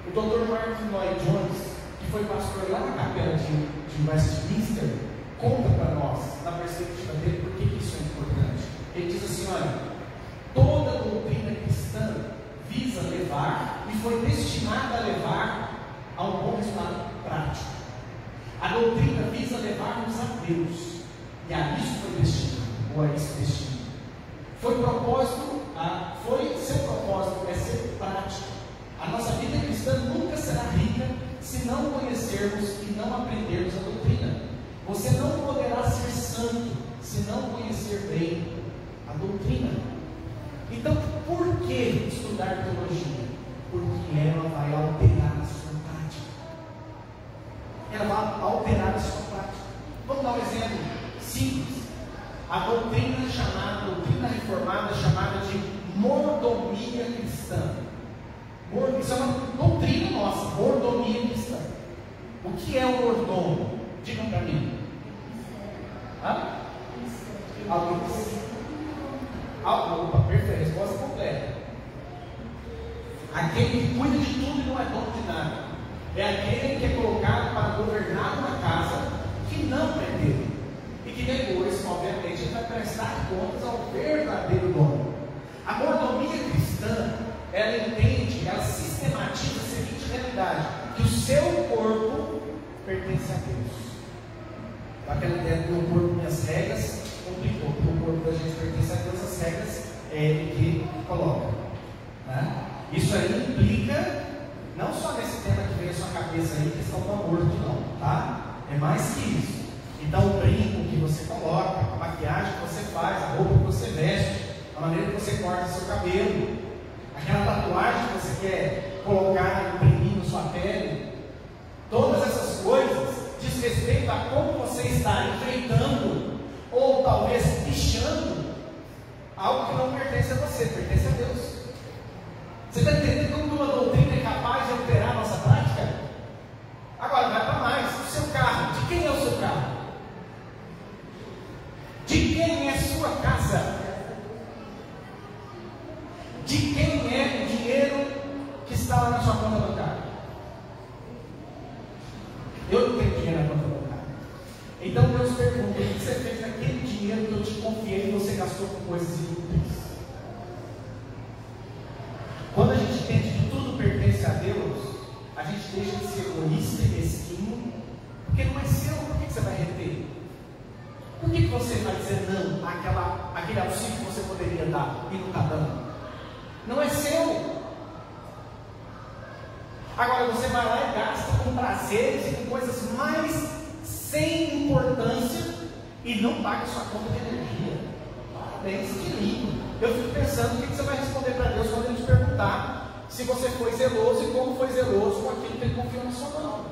O Dr. Martin Lloyd Jones, que foi pastor lá na capela de Westminster, conta para nós, na perspectiva dele, por que isso é importante. Ele diz assim: olha, toda doutrina cristã visa levar e foi destinada a levar a um bom resultado prático. A doutrina visa levar-nos a Deus, e a isso foi destinado, ou a isso destinado. Seu propósito é ser prático. A nossa vida cristã nunca será rica se não conhecermos e não aprendermos a doutrina. Você não poderá ser santo se não conhecer bem a doutrina. Então, por que estudar teologia? Porque ela vai alterar a sua prática. Ela vai alterar a sua prática. Vamos dar um exemplo simples. A doutrina reformada, chamada de mordomia cristã. Isso é uma doutrina nossa, mordomia cristã. O que é o mordomo? Digam para mim. Opa, perfeito, resposta completa. Aquele que cuida de tudo e não é dono de nada. É aquele que é colocado para governar uma casa que não é dele. E que depois, obviamente, ele vai prestar contas ao verdadeiro dono. A mordomia cristã, ela entende, ela sistematiza a seguinte realidade: que o seu corpo pertence a Deus. Aquela ideia do meu corpo, minhas regras, complicou, porque o corpo da gente pertence a Deus, as regras é Ele que coloca. Né? Isso aí implica, não só nesse tema que vem à sua cabeça aí, questão do aborto, não, tá? É mais que isso. Então, o brinco que você coloca, a maquiagem que você faz, a roupa que você veste, a maneira que você corta seu cabelo, aquela tatuagem que você quer colocar, imprimir na sua pele, todas essas coisas diz respeito a como você está enfrentando Então Deus pergunta: o que você fez com aquele dinheiro que eu te confiei e você gastou com coisas inúteis? Quando a gente entende que tudo pertence a Deus, a gente deixa de ser egoísta e mesquinho, porque não é seu. Por que você vai reter? Por que você vai dizer não àquele auxílio que você poderia dar e não está dando? Não é seu. Agora você vai lá e gasta com prazeres e com coisas mais sem importância e não paga sua conta de energia. Parabéns, que lindo. Eu fico pensando o que você vai responder para Deus quando Ele te perguntar se você foi zeloso e como foi zeloso com aquilo que Ele confiou na sua mão.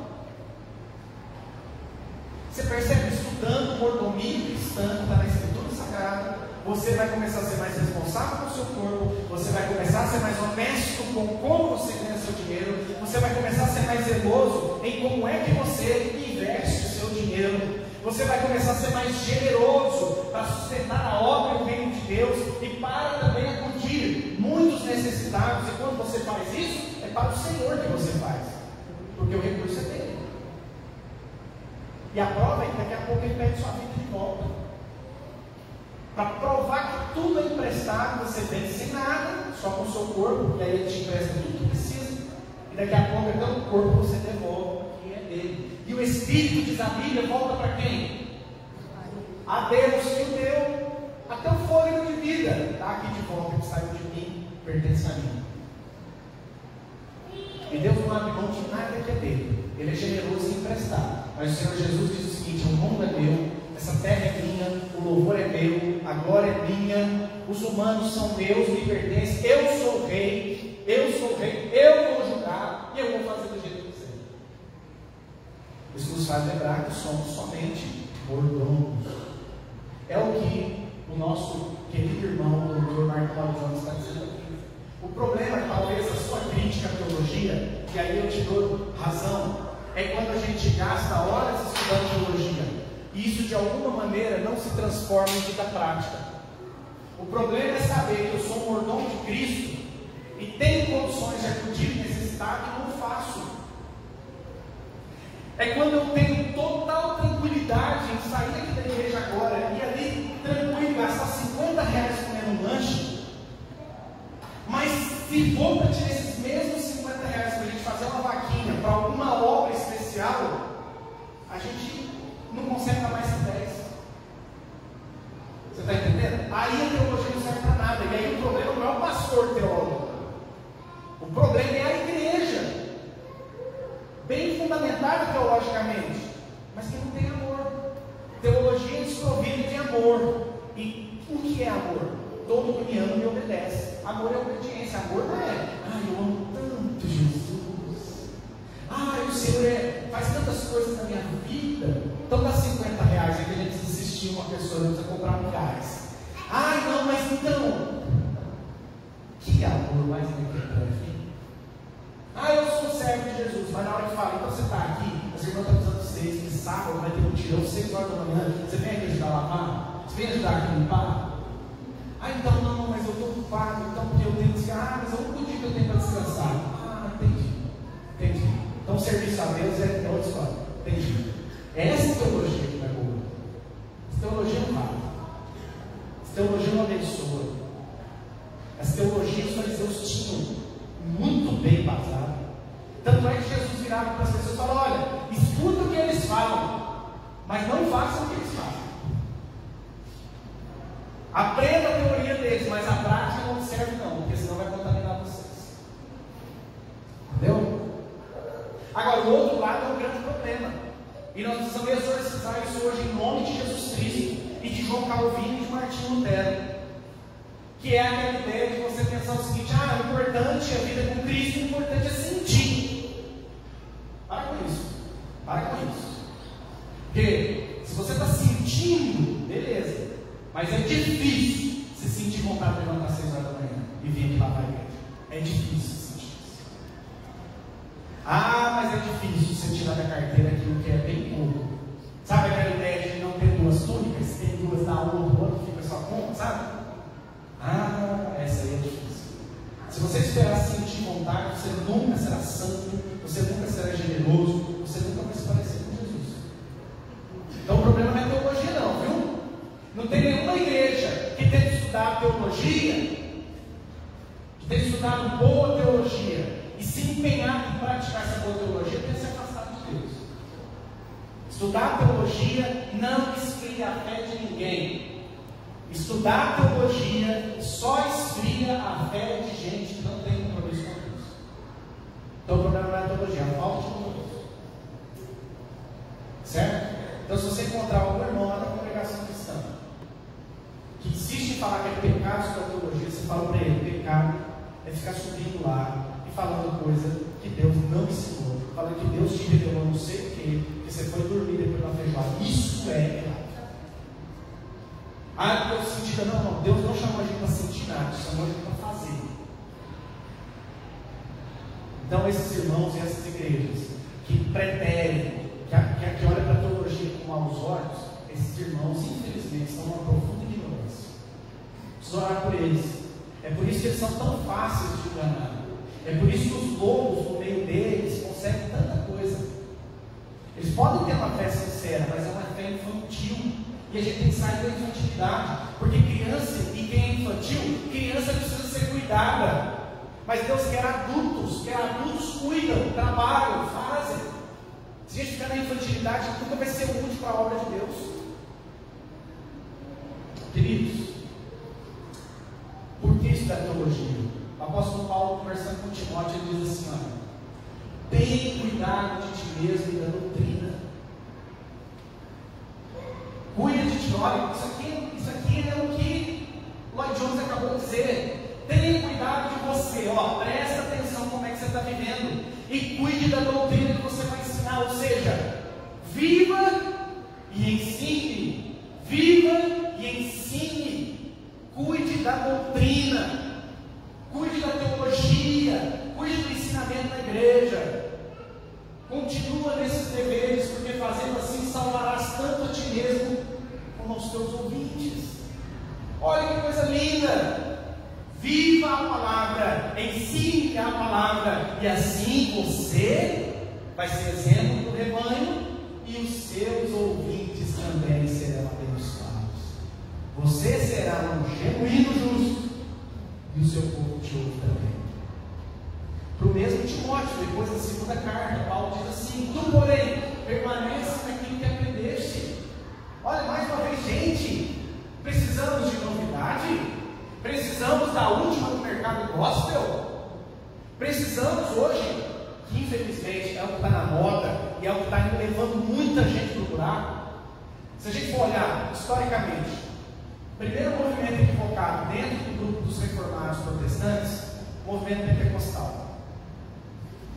Você percebe? Estudando mordomia cristã, que está na Escritura Sagrada, você vai começar a ser mais responsável com o seu corpo, você vai começar a ser mais honesto com como você ganha seu dinheiro, você vai começar a ser mais zeloso em como é que você investe o seu dinheiro, você vai começar a ser mais generoso para sustentar a obra e o reino de Deus e para também acudir muitos necessitados. E quando você faz isso, é para o Senhor que você faz, porque o recurso é dele. E a prova é que daqui a pouco Ele pede sua vida de volta, para provar que tudo é emprestado, você vem sem nada, só com o seu corpo, e aí Ele te empresta tudo que precisa, e daqui a pouco então o corpo você devolve, que é dele. E o Espírito, diz a Bíblia, volta para quem? A Deus que o deu, até o fôlego de vida, está aqui de volta, que saiu de mim, pertence a mim. E Deus não abre mão de nada que é dele, Ele é generoso em emprestar. Mas o Senhor Jesus diz o seguinte: o mundo é meu, essa terra é minha, o louvor é meu, a glória é minha, os humanos são meus, me pertencem, eu sou o rei, eu vou julgar e eu vou fazer do jeito que quiser. Isso nos faz lembrar que somos somente mordomos. É o que o nosso querido irmão, o doutor Marco Paulo está dizendo aqui. O problema é talvez a sua crítica à teologia, e aí eu te dou razão, é quando a gente gasta horas estudando teologia e isso de alguma maneira não se transforma em vida prática. O problema é saber que eu sou um mordomo de Cristo e tenho condições de acudir necessitado e não faço. É quando eu tenho total tranquilidade em sair aqui da igreja agora e ali tranquilo gastar R$50 comendo um lanche, mas se for para tirar esses mesmos R$50 para a gente fazer uma vaquinha para alguma obra especial, a gente não consegue dar mais que 10. Você está entendendo? Aí a teologia não serve para nada. E aí o problema não é o pastor teólogo, o problema é a igreja, bem fundamentada teologicamente, mas que não tem amor. Teologia é desprovida de amor. E o que é amor? Todo que me ama me obedece. Amor é obediência. Amor não é: ai, eu amo tanto Jesus, ai, o Senhor faz tantas coisas na minha vida, então dá R$50 aí que a gente precisa assistir uma pessoa, não precisa comprar um gás. Ai, não, mas então, que amor mais negativo. Ah, eu sou um servo de Jesus, mas na hora que fala, então você está aqui, as irmãs estão precisando de vocês, que sábado vai ter um tirão, 6 horas da manhã, você vem aqui ajudar a lavar? Você vem ajudar aqui a limpar? Ah, então não, mas eu estou ocupado, então porque eu tenho que descansar. Ah, mas é o único dia que eu tenho para descansar. Ah, entendi. Então o serviço a Deus é outra história. Entendi. É essa teologia que vai boa. Essa teologia não vale. Essa teologia não abençoa. Essa teologia os fariseus tinham muito bem passado. Tanto é que Jesus virava para as pessoas e falava: olha, escuta o que eles falam, mas não façam o que eles fazem. Aprenda a teoria deles, mas a prática não serve não, porque senão vai contaminar vocês. Entendeu? Agora, o outro lado é um grande problema, e nós precisamos exorcizar isso hoje em nome de Jesus Cristo e de João Calvino e de Martinho Lutero, que é aquela ideia de você pensar o seguinte: ah, o importante é a vida com Cristo, o importante é sentir. Para com isso. Porque se você está sentindo, beleza, mas é difícil se sentir vontade de levantar às 6 horas da manhã e vir aqui lá para a igreja. É difícil se sentir isso. Ah, mas é difícil você tirar da carteira aquilo que é bem pouco. Sabe aquela ideia de não ter 2 túnicas? Tem 2 da uma, do outro fica só com uma, sabe? Ah, essa aí é difícil. Se você esperar sentir vontade, você nunca será santo, você nunca será generoso, você nunca vai se parecer com Jesus. Então o problema Não tem nenhuma igreja que tenha estudado teologia, que tenha estudado boa teologia e se empenhar em praticar essa boa teologia, tenha se afastado de Deus. Estudar teologia não esfria a fé de ninguém. Estudar teologia só esfria a fé de gente que não tem compromisso com Deus. Então o problema não é a teologia, é a falta de compromisso. Certo? Então, se você encontrar algum irmão lá da congregação cristã que insiste em falar que é pecado estudar teologia, você fala para ele: pecado é ficar subindo lá e falando coisa que Deus não ensinou, falando que Deus te revelou não sei o que você foi dormir depois da feijoada. Isso é errado. Ah, Deus sentir, não, Deus não chamou a gente para sentir nada, chamou a gente para fazer. Então, esses irmãos e essas igrejas que preterem, que olham para a teologia com maus olhos, esses irmãos, infelizmente, estão numa profunda ignorância. Preciso orar por eles. É por isso que eles são tão fáceis de enganar. É por isso que os lobos no meio deles conseguem tanta coisa. Eles podem ter uma fé sincera, mas é uma fé infantil. E a gente tem que sair da infantilidade. Porque criança, e quem é infantil, criança precisa ser cuidada. Mas Deus quer adultos cuidam, trabalham, fazem. Se a gente ficar na infantilidade, nunca vai ser útil para a obra de Deus. Queridos, por que estudar teologia? O apóstolo Paulo, conversando com Timóteo, ele diz assim: olha, tem cuidado de ti mesmo e da doutrina. Cuida de ti. Olha, isso aqui é o que Lloyd Jones acabou de dizer. Tenha cuidado de você, presta atenção como é que você está vivendo e cuide da doutrina que você vai ensinar, ou seja, viva e ensine, cuide da doutrina, cuide da teologia, cuide do ensinamento da igreja, continua nesses deveres, porque fazendo assim salvarás tanto a ti mesmo como aos teus ouvintes. Olha que coisa linda! Viva a palavra, ensine a palavra, e assim você vai ser exemplo do rebanho, e os seus ouvintes também serão abençoados. Você será um genuíno justo, e o seu povo te ouve também. Para o mesmo Timóteo, depois da segunda carta, Paulo diz assim: tu, porém, permanece naquilo que aprendeste. Olha, mais uma vez, gente, precisamos de novidade. Precisamos da última do mercado gospel. Precisamos hoje, que infelizmente é o que está na moda e é o que está levando muita gente para o buraco. Se a gente for olhar historicamente, o primeiro movimento equivocado dentro do grupo dos reformados protestantes, o movimento pentecostal,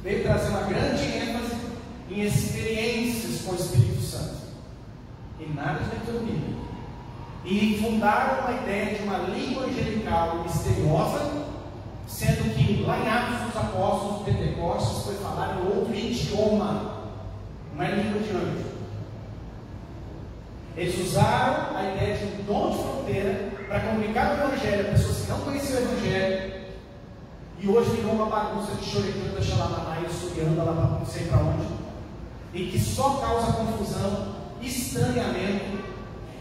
veio trazer uma grande ênfase em experiências com o Espírito Santo e nada de leitura bíblica. E fundaram uma ideia de uma língua angelical misteriosa, sendo que lá em Atos dos Apóstolos, Pentecostes, foi falar em outro idioma, não é língua de anjo. Eles usaram a ideia de um dom de fronteira para comunicar o Evangelho a pessoas que não conheciam o Evangelho, e hoje virou uma bagunça de choricanda, xalamaná e surianda lá para não sei para onde, e que só causa confusão, estranhamento,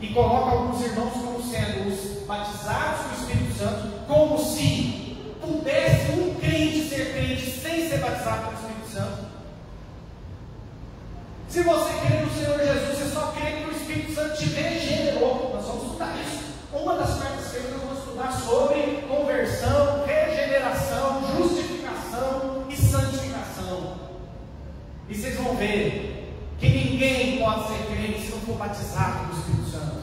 e coloca alguns irmãos como sendo os batizados com o Espírito Santo, como se pudesse um crente ser crente sem ser batizado com o Espírito Santo. Se você crê no Senhor Jesus, você só crê que o Espírito Santo te regenerou. Nós vamos estudar isso. Uma das quartas-feiras nós vamos estudar sobre conversão, regeneração, justificação e santificação. E vocês vão ver que ninguém pode ser crente se não for batizado com o Espírito Santo.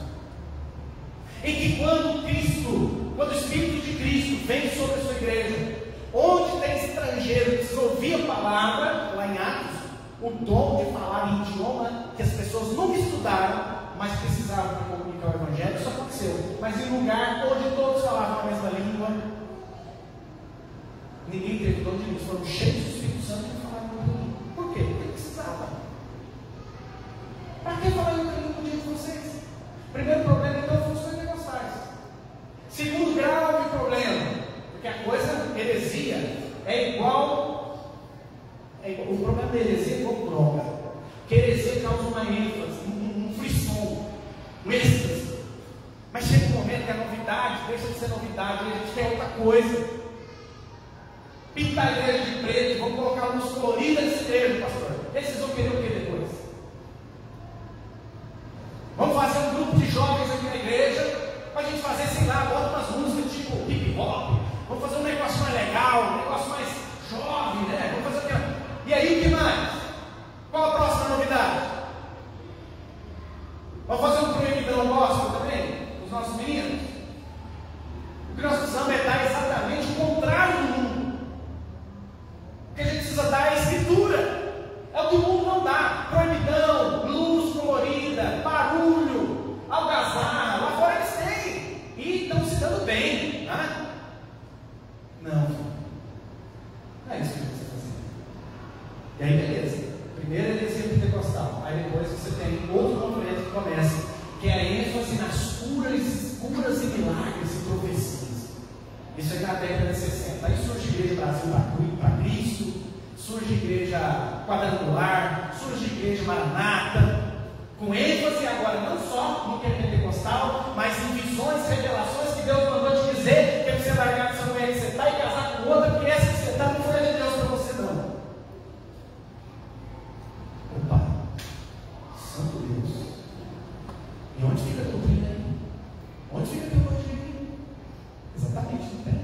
E que quando o Espírito de Cristo vem sobre a sua igreja, onde tem estrangeiro que precisa ouvir a palavra, lá em Atos, o dom de falar em idioma que as pessoas nunca estudaram, mas precisavam para comunicar o Evangelho, isso aconteceu. Mas em lugar onde todos falavam a mesma língua, ninguém teve dom de Deus, foram cheios do Espírito Santo e falaram em outra língua. Por quê? Porque precisava. Para que falar em outra língua de vocês? Primeiro problema, então, foi os pentecostais. Segundo grau de problema, porque a coisa, heresia, é igual. O problema da heresia é igual droga. Porque heresia causa uma ênfase, um frisson, um êxtase. novidade, deixa de ser novidade, a gente quer outra coisa. Pintar a igreja de preto, vamos colocar luz colorida nessa igreja, pastor. E aí vocês vão querer o que depois? Vamos fazer um grupo de jovens aqui na igreja, para a gente fazer, sei lá, bota umas músicas tipo hip hop, vamos fazer um negócio mais legal, um negócio mais jovem, né? Vamos fazer aquilo. E aí o que mais? Qual a próxima novidade? Vamos fazer um proibidão gospel também, os nossos meninos? O que nós precisamos é dar exatamente o contrário do mundo. O que a gente precisa dar é a escritura. É o que o mundo não dá. Proibidão, luz colorida, barulho, algazarra. Lá fora eles têm. E estão se dando bem. Né? Não é isso que você está fazendo. E aí beleza. Primeiro ele é pentecostal. Aí depois você tem outro movimento que começa, que é a ênfase nas curas e milagres e profecias. Isso é na década de 60. Aí surge a Igreja Brasil para Cristo, surge a Igreja Quadrangular, surge a Igreja Maranata, com ênfase agora não só no que é pentecostal, mas em visões, revelações que Deus mandou te dizer, que é para você largar essa mulher que você está e casar com outra, porque essa que você está não foi de Deus para você não. Opa, santo Deus. E onde fica a doutrina aí? Onde fica a teologia aí? Exatamente, não tem.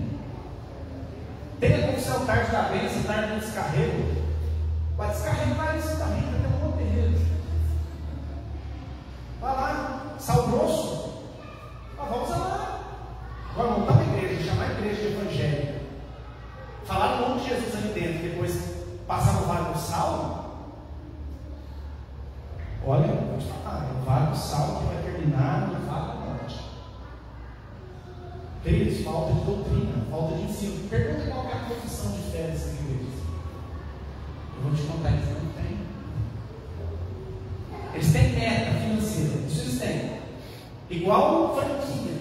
Tenha como ser o tarde da bênção, tarde do descarrego. Vai descarregar isso da renda, tem um monte de terreiro. Vai lá, sal grosso. Vamos lá. Agora montar uma igreja, chamar a igreja de evangélica. Falar o nome de Jesus ali dentro, depois passar no vale do sal. Olha, vou te falar, é o vale do sal que vai terminar no vale da morte. Queridos, falta de doutrina, falta de ensino. Pergunta qual é a profissão de fé dessas igrejas. Eu vou te contar, eles não têm. Eles têm meta financeira, isso eles têm. Igual franquia.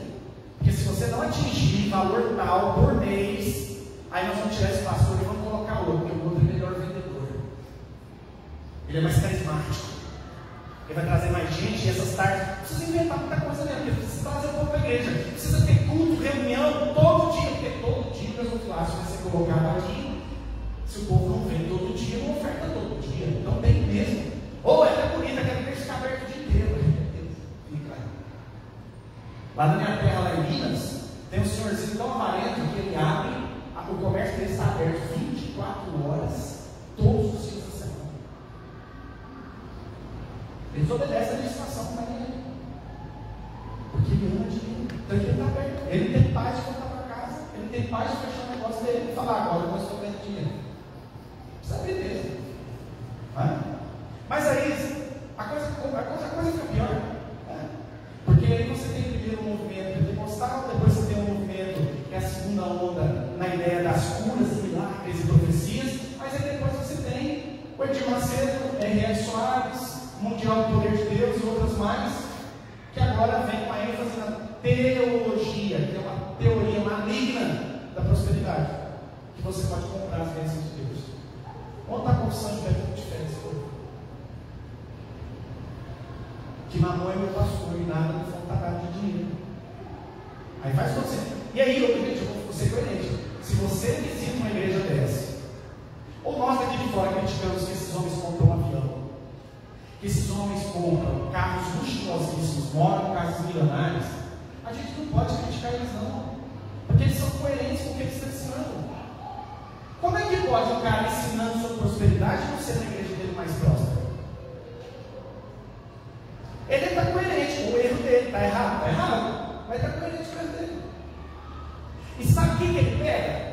Porque se você não atingir valor tal por mês, aí nós vamos tirar esse pastor e vamos colocar outro, porque o outro é melhor vendedor. Ele é mais carismático. Ele vai trazer mais gente e essas tardes. Não precisa inventar muita coisa mesmo, porque precisa trazer o povo para a igreja. Precisa ter culto, reunião, todo dia, porque todo dia o gasofilácio vai ser colocado aqui. Se o povo não vem todo dia, não oferta todo dia. Não tem mesmo. Ou é até bonita, aquela igreja fica aberta o dia inteiro. Fica aí. Lá na minha terra, lá em Minas, tem um senhorzinho tão avarento que ele abre, o comércio dele está aberto 24 horas, todos os dias da semana. Ele desobedece a legislação que está nele. Porque ele ama dinheiro. Então ele está aberto. Ele tem paz de voltar para casa. Ele tem paz de fechar o negócio dele e falar: agora eu estou ganhando dinheiro. Precisa ver mesmo. Mas aí a coisa fica pior. Porque aí você tem primeiro um movimento pentecostal, depois você tem um movimento que é a segunda onda na ideia das curas, milagres e profecias. Mas aí depois você tem o Edir Macedo, R.R. Soares, Mundial do Poder de Deus e outras mais, que agora vem com a ênfase na teologia, que é uma teoria maligna da prosperidade, que você pode comprar as bênçãos de Deus. Onde está a confissão de fé de férias? Que mamão é meu pastor e nada me faltará de dinheiro. Aí faz você. E aí, obviamente, eu vou ser coerente. Se você visita uma igreja dessa, ou nós daqui de fora criticamos que esses homens compram um avião, que esses homens compram carros luxuosíssimos, moram em casas milionárias, a gente não pode criticar eles não, porque eles são coerentes com o que eles estão ensinando. Como é que pode um cara ensinando sobre prosperidade não ser na igreja dele mais próxima? Ele está coerente com o erro dele, está errado, mas está coerente com o erro dele. E sabe o que ele pega?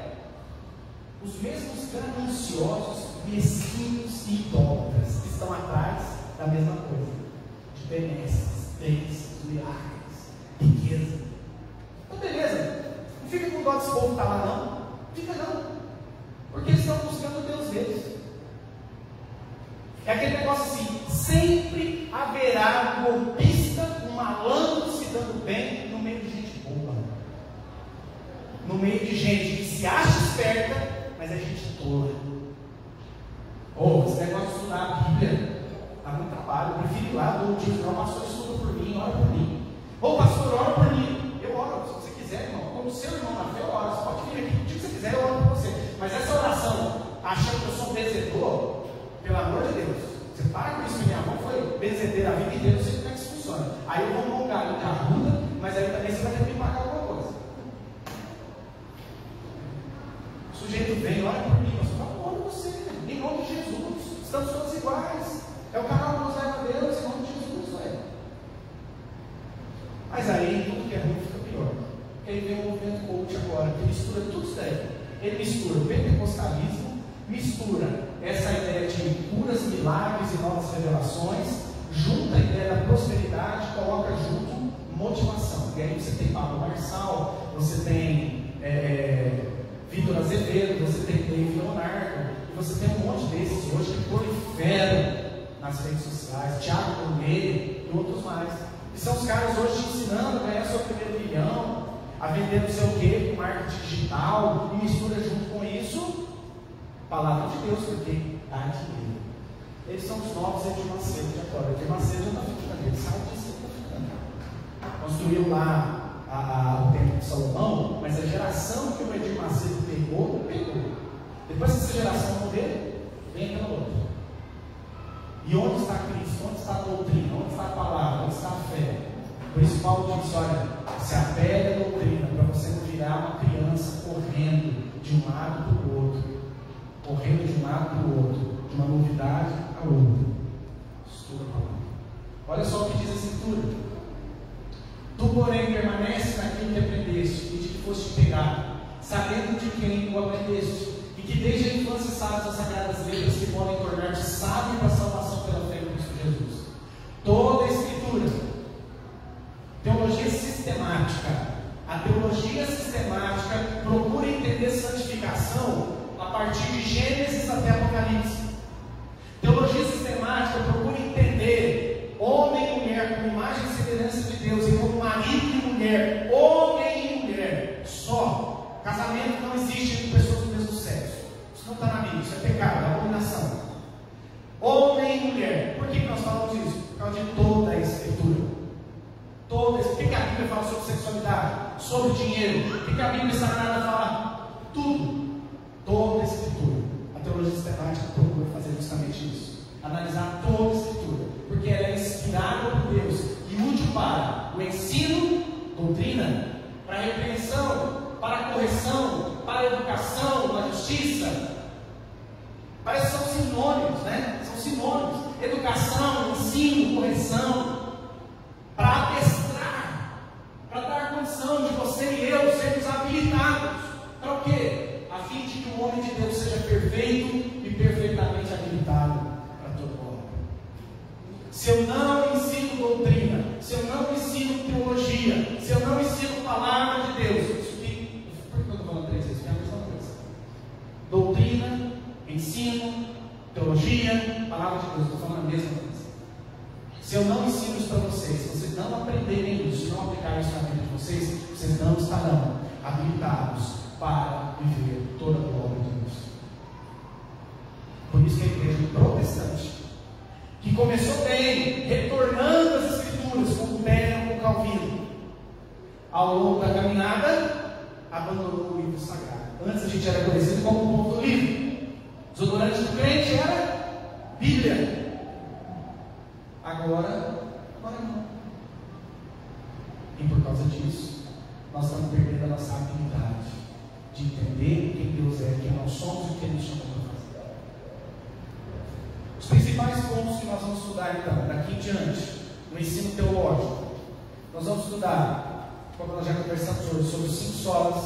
Os mesmos gananciosos, mesquinhos e idólatras que estão atrás da mesma coisa, de benesses, bênçãos, milagres, riqueza. Então beleza, não fica com dó desse povo que está lá não, fica não, porque eles estão buscando o Deus deles. É aquele negócio assim: sempre haverá um golpista, um malandro se dando bem no meio de gente boa, no meio de gente que se acha esperta, mas é gente tola. Esse negócio de estudar a Bíblia dá muito trabalho. Eu prefiro ir lá, dou um dia, não, pastor, estuda por mim, ora por mim. Pastor, ora por mim. Eu oro, se você quiser. seu irmão na fé, ora, você pode vir aqui o dia que você quiser, eu oro por você. Mas essa oração, achando que eu sou um benzedor, pelo amor de Deus, você para com isso, minha avó foi benzedeira a vida inteira, eu sei como é que isso funciona. Aí eu vou montar no carruda, mas aí também você vai ter que me pagar alguma coisa. O sujeito vem, olha por mim, eu falo, oro você, em nome de Jesus, estamos todos iguais. É o canal que nos leva a Deus, em nome de Jesus, velho. Mas aí tudo que é ruim fica pior. Porque aí vem o movimento coach agora, que mistura tudo isso daí. Ele mistura o pentecostalismo, mistura essa ideia de curas, milagres e novas revelações, junta a ideia da prosperidade, coloca junto motivação. E aí você tem Pablo Marçal, você tem Vitor Azevedo, você tem David Leonardo, e você tem um monte desses hoje que proliferam nas redes sociais, Thiago Corneiro e outros mais. E são os caras hoje te ensinando a ganhar seu primeiro milhão, a vender não sei o que, com marketing digital, e mistura junto com isso palavra de Deus, porque dá dinheiro. Eles são os novos Edir Macedo de agora. Edir Macedo já está ficando, ele sabe disso, ele está ficando. Construiu lá o templo de Salomão, mas a geração que o Edir Macedo pegou, não pegou. Depois que essa geração morrer, vem aquela outra. E onde está Cristo? Onde está a doutrina? Onde está a palavra? Onde está a fé? Por isso Paulo diz, olha, se apega à doutrina para você não virar uma criança correndo de um lado para o outro, correndo de um lado para o outro, de uma novidade a outra. Estuda a palavra. Olha só o que diz a Escritura. Tu, porém, permanece naquilo que aprendeste e de que foste pegado, sabendo de quem o aprendeste, e que desde a infância sabes as sagradas letras que podem tornar-te sábio para a salvação pela fé em Cristo Jesus. Toda a Escritura, teologia sistemática. A teologia sistemática procura entender santificação a partir de Gênesis até Apocalipse. Teologia sistemática procura entender homem e mulher como imagem e semelhança de Deus e como marido e mulher, homem e mulher só. Casamento não existe entre pessoas do mesmo sexo. Isso não está na Bíblia, isso é pecado, é abominação. Homem e mulher. Por que nós falamos isso? Por causa de toda a Escritura. O que a Bíblia fala sobre sexualidade? Sobre dinheiro? O que a Bíblia Sagrada fala? Tudo. Toda a Escritura. A teologia sistemática procura fazer justamente isso. Analisar toda a Escritura. Porque ela é inspirada por Deus e útil para o ensino, doutrina, para a repreensão, para a correção, para a educação, para a justiça. Parece que são sinônimos, né? São sinônimos. Educação, ensino, correção. Para adestrar, para dar condição de você e eu sermos habilitados. Para o quê? A fim de que o homem de Deus seja perfeito e perfeitamente habilitado para toda obra. Se eu não ensino doutrina, se eu não ensino teologia, se eu não ensino palavra de Deus, isso aqui, por que eu estou falando três vezes? É a mesma coisa. Doutrina, ensino, teologia, palavra de Deus, estou falando a mesma coisa. Se eu não ensino isso para vocês, se vocês não aprenderem isso, se não aplicarem isso na vida de vocês, vocês não estarão habilitados para viver toda a obra de Deus. Por isso que a igreja protestante, que começou bem, retornando às Escrituras, com o Lutero, com o Calvino, ao longo da caminhada, abandonou o livro sagrado. Antes a gente era conhecido como o povo do livro. O desodorante do crente era Bíblia. Agora não. E por causa disso, nós estamos perdendo a nossa habilidade de entender quem Deus é, quem nós somos e o que Ele nos chamou para fazer. Os principais pontos que nós vamos estudar então, daqui em diante, no ensino teológico, nós vamos estudar, como nós já conversamos hoje, sobre os 5 solas.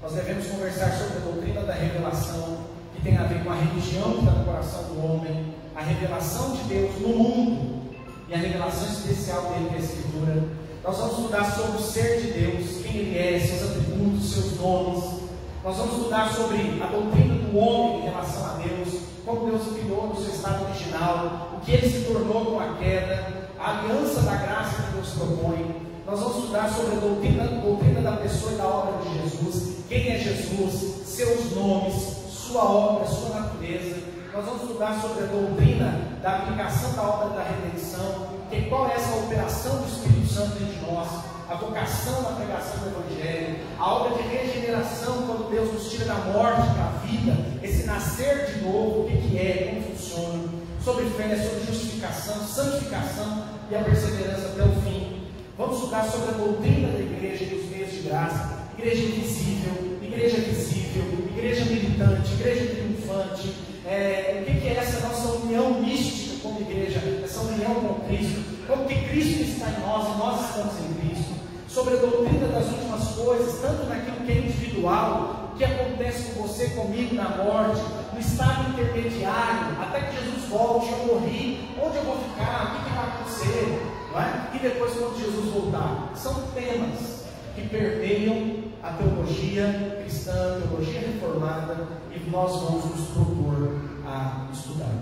Nós devemos conversar sobre a doutrina da revelação, que tem a ver com a religião que está no coração do homem, a revelação de Deus no mundo e a revelação especial dele que é a Escritura. Nós vamos estudar sobre o ser de Deus, quem Ele é, seus atributos, seus nomes. Nós vamos estudar sobre a doutrina do homem em relação a Deus, como Deus o criou no seu estado original, o que ele se tornou com a queda, a aliança da graça que Deus propõe. Nós vamos estudar sobre a doutrina da pessoa e da obra de Jesus, quem é Jesus, seus nomes, sua obra, sua natureza. Nós vamos estudar sobre a doutrina da aplicação da obra da redenção, qual é essa operação do Espírito Santo dentro de nós, a vocação edificação na pregação do Evangelho, a obra de regeneração, quando Deus nos tira da morte para a vida, esse nascer de novo, o que é, como funciona, sobre fé, sobre justificação, santificação e a perseverança até o fim. Vamos estudar sobre a doutrina da igreja e os meios de graça, igreja invisível, igreja visível, igreja militante, igreja triunfante, o que é essa nossa união mística como igreja, essa união com Cristo, como que Cristo está em nós e nós estamos em Cristo, sobre a doutrina das últimas coisas, tanto naquilo que é individual, o que acontece com você, comigo na morte, no estado intermediário, até que Jesus volte, eu morri, onde eu vou ficar, o que vai acontecer, não é? E depois quando Jesus voltar. São temas que permeiam a teologia cristã, a teologia reformada, e nós vamos nos propor a estudar.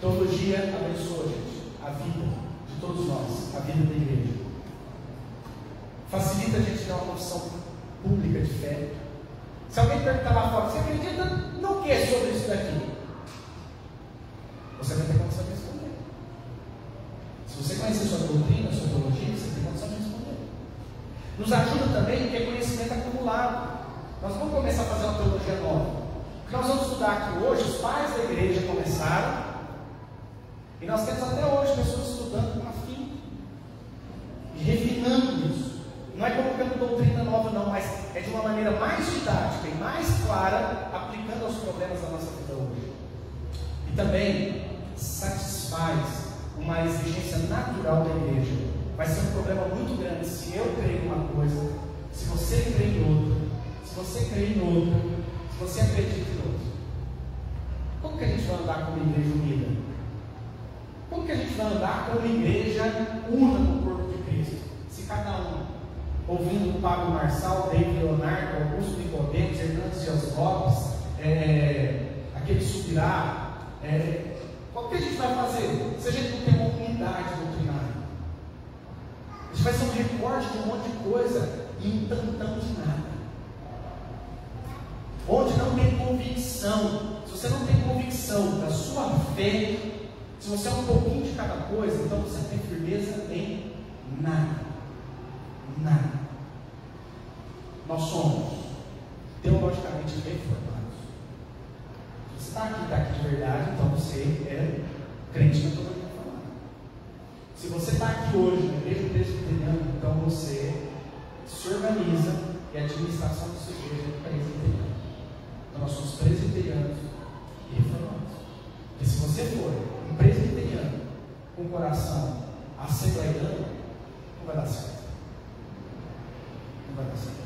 Teologia abençoa, gente, a vida de todos nós, a vida da igreja. Facilita a gente ter uma confissão pública de fé. Se alguém perguntar lá fora, você acredita no que sobre isso daqui? Você vai ter condição de responder. Se você conhecer sua doutrina, sua teologia, você tem condição de responder. Nos ajuda também porque é conhecimento acumulado. Nós vamos começar a fazer uma teologia nova. O que nós vamos estudar aqui hoje, os pais da igreja começaram, e nós temos até hoje pessoas estudando com afinco e refinando isso. Não é colocando doutrina nova não, mas é de uma maneira mais didática e mais clara, aplicando aos problemas da nossa vida hoje. E também satisfaz uma exigência natural da igreja. Vai ser um problema muito grande se eu creio em uma coisa, se você crê em outra, se você crê em outra, se você acredita em outra. Como que a gente vai andar como igreja unida? Como que a gente vai andar como igreja una no corpo de Cristo? Se cada um, ouvindo o Pablo Marçal, David Leonardo, Augusto Nicodemos, Hernandes Dias Lopes, aquele Subirá, o que a gente vai fazer se a gente não tem uma unidade doutrinária? Isso vai ser um recorte de um monte de coisa e um tantão de nada. Onde não tem convicção, se você não tem convicção da sua fé, se você é um pouquinho de cada coisa, então você não tem firmeza em nada. Nada. Nós somos teologicamente reformados. Se você está aqui de verdade, então você é crente na teologia reformada. Se você está aqui hoje na igreja presbiteriana, então você se organiza e a administração da sua igreja é presbiteriana. Então nós somos presbiterianos e reformados. E se você for um presbiteriano com o coração assembleiano, não vai dar certo. Não vai dar certo.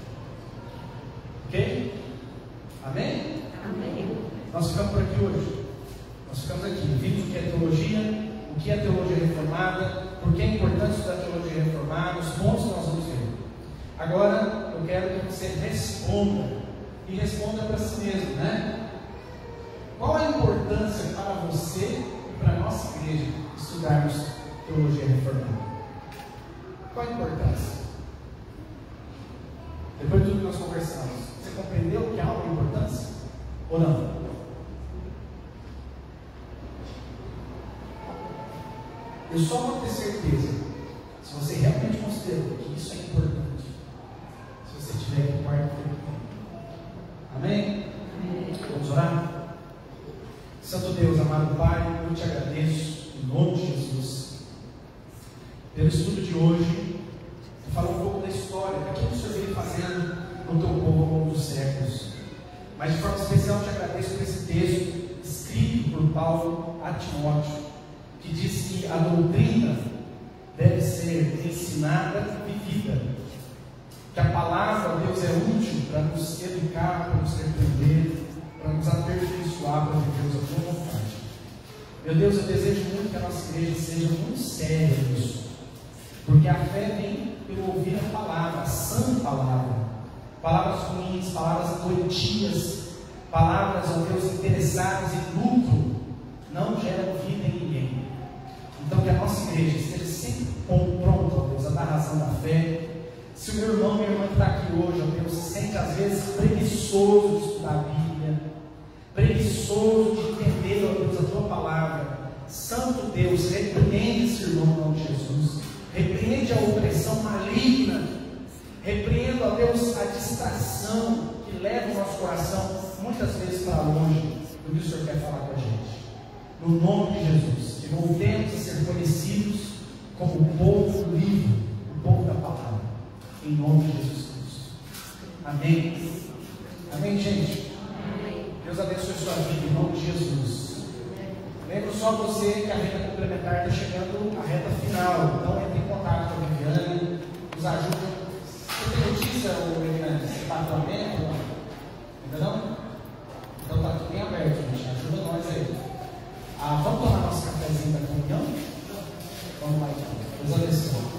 Ok? Amém? Amém. Nós ficamos por aqui hoje. Nós ficamos aqui. Vimos o que é teologia, o que é teologia reformada, por que a importância da teologia reformada, os pontos que nós vamos ver. Agora eu quero que você responda. E responda para si mesmo, né? Qual a importância para você e para a nossa igreja estudarmos teologia reformada? Qual a importância? Depois de tudo que nós conversamos, você compreendeu que há uma importância? Ou não? Eu só vou ter certeza se você realmente considerou que isso é importante, se você tiver aqui quarta-feira. Amém? Amém? Vamos orar? Santo Deus, amado Pai, eu te agradeço em nome de Jesus pelo estudo de hoje. Falar um pouco da história, daquilo que o Senhor vem fazendo no teu povo ao longo dos séculos. Mas de forma especial te agradeço por esse texto escrito por Paulo a Timóteo, que diz que a doutrina deve ser ensinada e vivida, que a palavra de Deus é útil para nos educar, para nos repreender, para nos aperfeiçoar, para vivermos a tua vontade. Meu Deus, eu desejo muito que a nossa igreja seja muito séria nisso, porque a fé vem pelo ouvir a palavra, a sã palavra. Palavras ruins, palavras doentias, palavras, ó Deus, interessadas em lucro, não geram vida em ninguém. Então que a nossa igreja esteja sempre pronta, ó Deus, a dar razão da fé. Se o meu irmão, minha irmã que está aqui hoje, ó Deus, se sente às vezes preguiçoso de estudar a Bíblia, preguiçoso de entender, ó Deus, a tua palavra, Santo Deus, repreende esse irmão em nome de Jesus, repreende a opressão maligna Repreendo, ó Deus, a distração que leva o nosso coração muitas vezes para longe do que o Senhor quer falar com a gente. No nome de Jesus, que voltemos a ser conhecidos como o povo livre, o povo da palavra. Em nome de Jesus Cristo. Amém. Amém, gente? Deus abençoe sua vida em nome de Jesus. Lembro só você que a reta complementar está chegando à reta final. Então entre em contato com a Viviane, nos ajuda. Você tem notícia, Viviane? Você está atualmente? Ainda não? Então está tudo bem aberto, gente. Ajuda nós aí. Vamos tomar nosso cafezinho da comunhão? Vamos lá então. Deus abençoe.